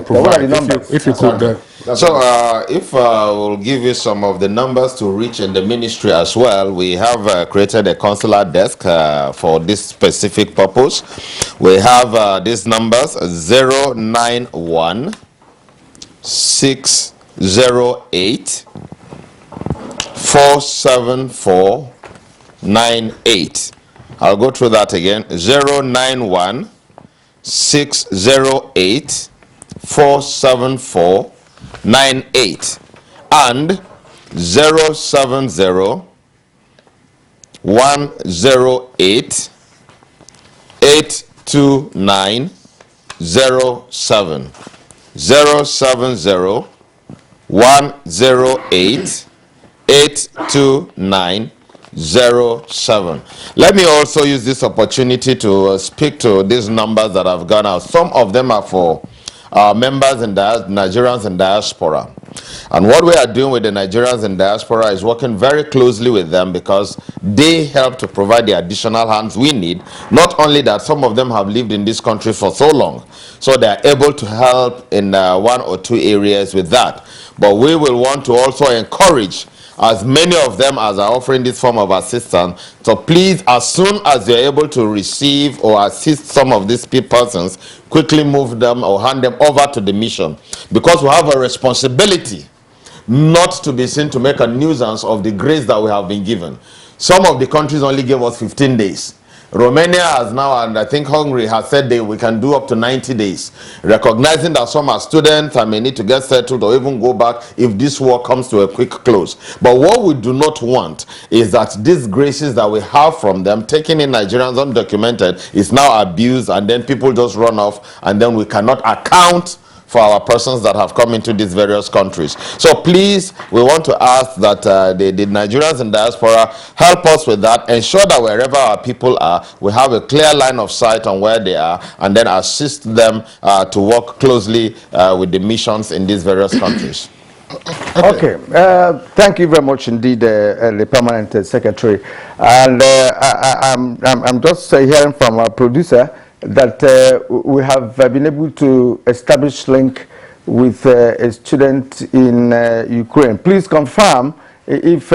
provide. What are the numbers? If you could. So, if we'll give you some of the numbers to reach in the ministry as well. We have created a consular desk for this specific purpose. We have these numbers: 091 608 474 98. I'll go through that again. 091 608 474 98 and 070 108 829 07. 070 108 829 07. Let me also use this opportunity to speak to these numbers that have gone out. Some of them are for our members in Nigerians in diaspora. And what we are doing with the Nigerians in diaspora is working very closely with them because they help to provide the additional hands we need. Not only that, some of them have lived in this country for so long, so they are able to help in one or two areas with that. But we will want to also encourage as many of them as are offering this form of assistance. So please, as soon as you're able to receive or assist some of these persons, quickly move them or hand them over to the mission, because we have a responsibility not to be seen to make a nuisance of the grace that we have been given. Some of the countries only gave us 15 days. Romania has now, and I think Hungary has said we can do up to 90 days, recognizing that some are students and may need to get settled or even go back if this war comes to a quick close. But what we do not want is that these graces that we have from them, taking in Nigerians undocumented, is now abused, and then people just run off, and then we cannot account for our persons that have come into these various countries. So please, we want to ask that the Nigerians in diaspora help us with that, ensure that wherever our people are, we have a clear line of sight on where they are, and then assist them to work closely with the missions in these various countries. Okay, thank you very much indeed, the Permanent Secretary. And I'm just hearing from our producer that we have been able to establish link with a student in Ukraine. Please confirm if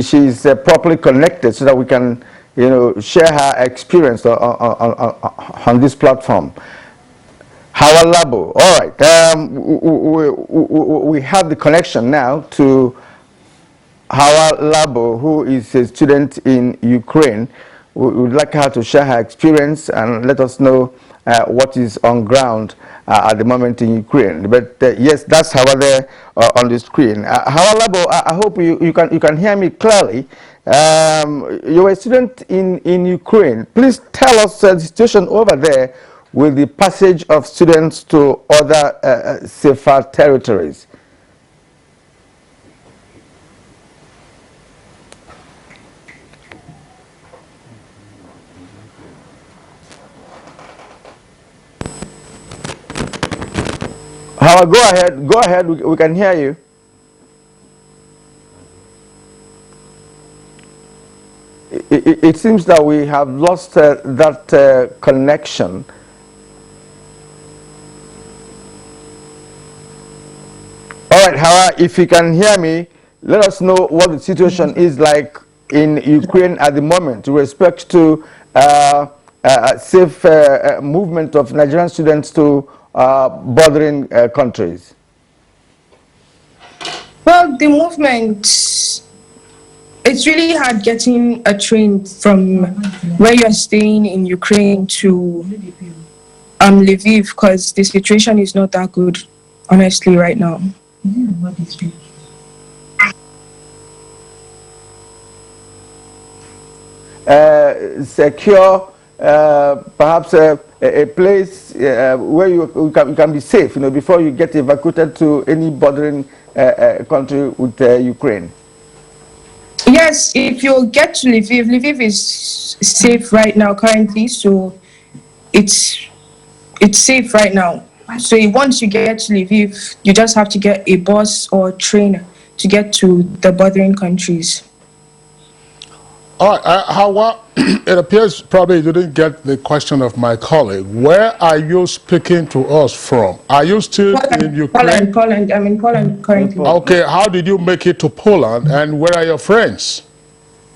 she is properly connected so that we can, share her experience on this platform. Hawa Labo. All right. We have the connection now to Hawa Labo, who is a student in Ukraine. We would like her to share her experience and let us know what is on ground at the moment in Ukraine. But yes, that's Hawa there on the screen. Hawa Labo, I hope you can hear me clearly. You're a student in Ukraine. Please tell us the situation over there with the passage of students to other safer territories. Howard, go ahead, we can hear you. It seems that we have lost that connection. All right, Howard, if you can hear me, let us know what the situation is like in Ukraine at the moment with respect to safe movement of Nigerian students to bordering countries. Well, the movement, it's really hard getting a train from where you're staying in Ukraine to Lviv, because the situation is not that good, honestly, right now. Secure, perhaps a place where you can be safe, before you get evacuated to any bordering country with Ukraine. Yes, if you get to Lviv, Lviv is safe right now currently, so it's safe right now. So once you get to Lviv, you just have to get a bus or train to get to the bordering countries. All right, Hawa, it appears probably you didn't get the question of my colleague. Where are you speaking to us from? Are you still in Ukraine? Poland. I'm in Poland currently. Okay, how did you make it to Poland, and where are your friends?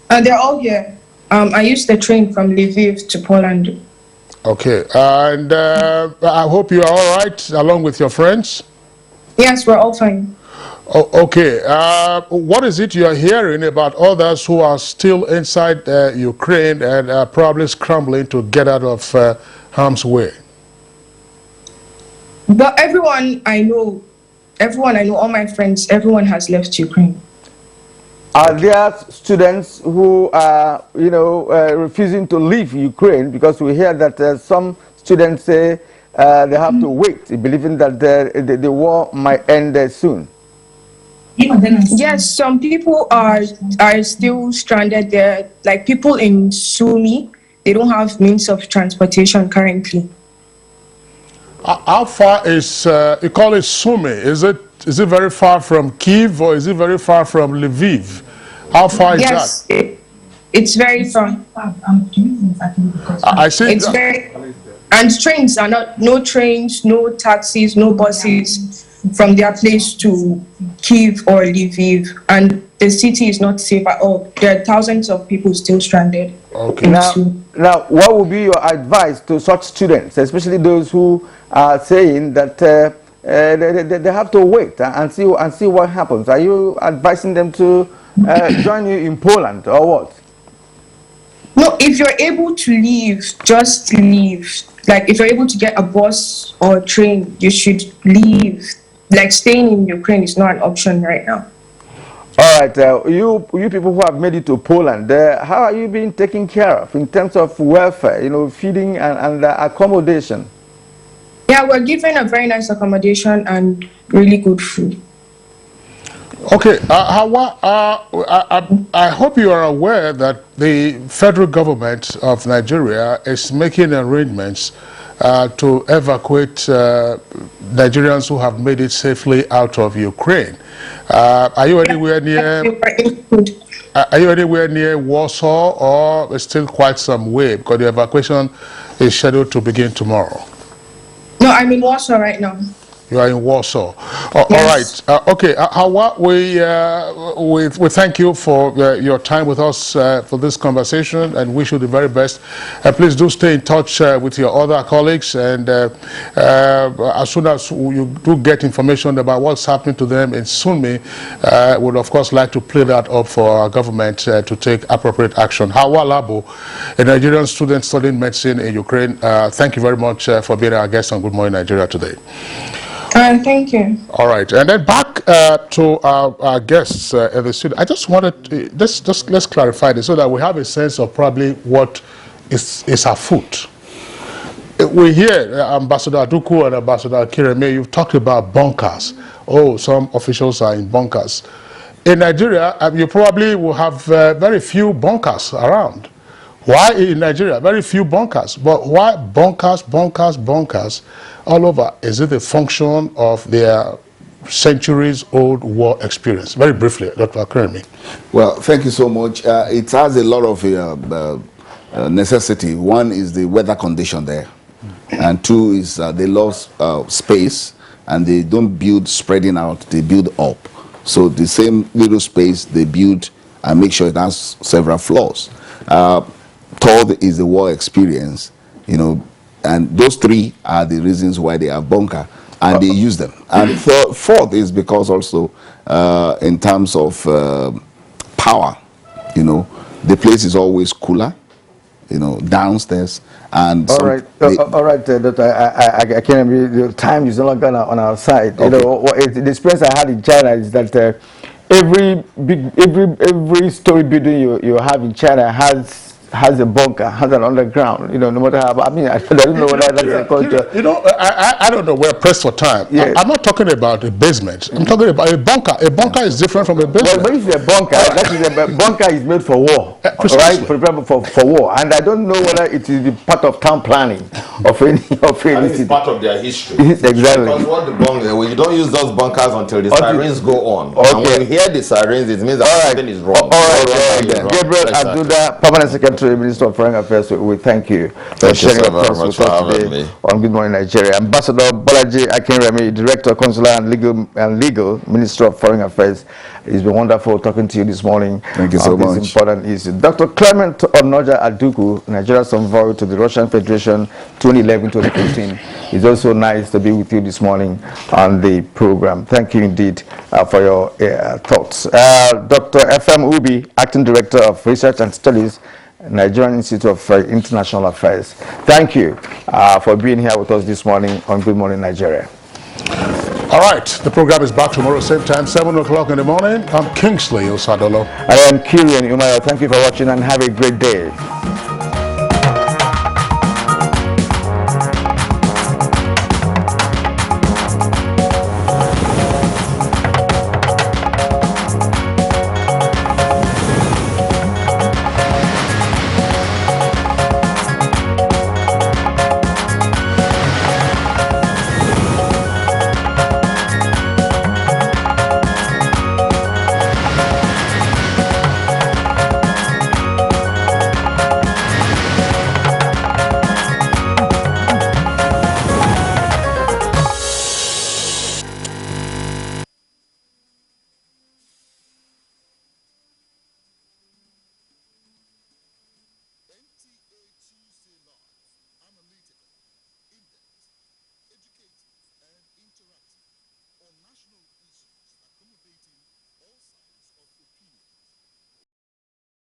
They're all here. I used the train from Lviv to Poland. Okay, and I hope you are all right along with your friends? Yes, we're all fine. Oh, okay, what is it you're hearing about others who are still inside Ukraine and are probably scrambling to get out of harm's way? But everyone I know, all my friends, everyone has left Ukraine. Are there students who are, refusing to leave Ukraine? Because we hear that some students say they have to wait, believing that the war might end soon. Yes, some people are still stranded there. Like people in Sumy, they don't have means of transportation currently. How far is, you call it Sumy, is it very far from Kyiv or is it very far from Lviv? How far is that? Yes, it's very far. I see. It's very, and trains are not, no trains, no taxis, no buses from their place to Kyiv or Lviv, and the city is not safe at all. There are thousands of people still stranded. Okay. Now, what would be your advice to such students, especially those who are saying that they have to wait and see what happens? Are you advising them to join you in Poland or what? No, if you're able to leave, just leave. Like, if you're able to get a bus or a train, you should leave. Like, staying in Ukraine is not an option right now. All right, you people who have made it to Poland, how are you being taken care of in terms of welfare, you know, feeding and accommodation? Yeah, we're given a very nice accommodation and really good food. Okay, I hope you are aware that the federal government of Nigeria is making arrangements to evacuate Nigerians who have made it safely out of Ukraine. Are you anywhere near? Are you anywhere near Warsaw, or it's still quite some way because the evacuation is scheduled to begin tomorrow? No, I'm in Warsaw right now. You are in Warsaw. Yes. All right. Okay. Hawa, we thank you for your time with us for this conversation and wish you the very best. Please do stay in touch with your other colleagues, and as soon as you do get information about what's happening to them in Sumy, would of course like to play that up for our government to take appropriate action. Hawa Labo, a Nigerian student studying medicine in Ukraine, thank you very much for being our guest on Good Morning Nigeria today. Thank you. All right, and then back to our guests at the studio. I just wanted let's clarify this so that we have a sense of probably what is afoot. We hear Ambassador Aduku and Ambassador Kireme, you've talked about bunkers. Oh, some officials are in bunkers. In Nigeria, you probably will have very few bunkers around. Why in Nigeria? Very few bunkers. But why bunkers all over? Is it a function of their centuries-old war experience? Very briefly, Dr. Akeremi. Well, thank you so much. It has a lot of necessity. One is the weather condition there. And two is they lost space, and they don't build spreading out, they build up. So the same little space they build and make sure it has several floors. Third is the war experience, you know, and those three are the reasons why they have bunker, and they use them. And fourth is because also in terms of power, you know, the place is always cooler, you know, downstairs. And all right, Doctor, I can't be, the time is no longer on our side. Okay. You know, the experience I had in China is that every story building you have in China has a bunker, has an underground, you know, no matter how, I mean, I don't know whether that's a culture. You know, I don't know, we're pressed for time. Yeah. I'm not talking about a basement. I'm talking about a bunker. A bunker is different from a basement. Well, if it's a bunker, that is a bunker is made for war, right? For war. And I don't know whether it is part of town planning of any city. It's part of their history. Exactly. Because what the bunker, well, you don't use those bunkers until the sirens go on. Okay. And when you hear the sirens, it means that something is wrong. All right, Gabriel Aduda, Permanent Secretary, Minister of Foreign Affairs, we thank you for sharing your thoughts with us today on Good Morning Nigeria. Ambassador Bolaji Akinremi, Director, Consular and Legal, Minister of Foreign Affairs. It's been wonderful talking to you this morning. Thank you so much. This important issue. Dr. Clement Onoja Aduku, Nigeria's envoy to the Russian Federation 2011-2015. It's also nice to be with you this morning on the program. Thank you indeed for your thoughts. Dr. F.M. Ubi, Acting Director of Research and Studies, Nigerian Institute of International Affairs. Thank you for being here with us this morning on Good Morning Nigeria. All right, the program is back tomorrow, same time, 7 o'clock in the morning. I'm Kingsley Osadolo. I am Kirian Umayo. Thank you for watching and have a great day.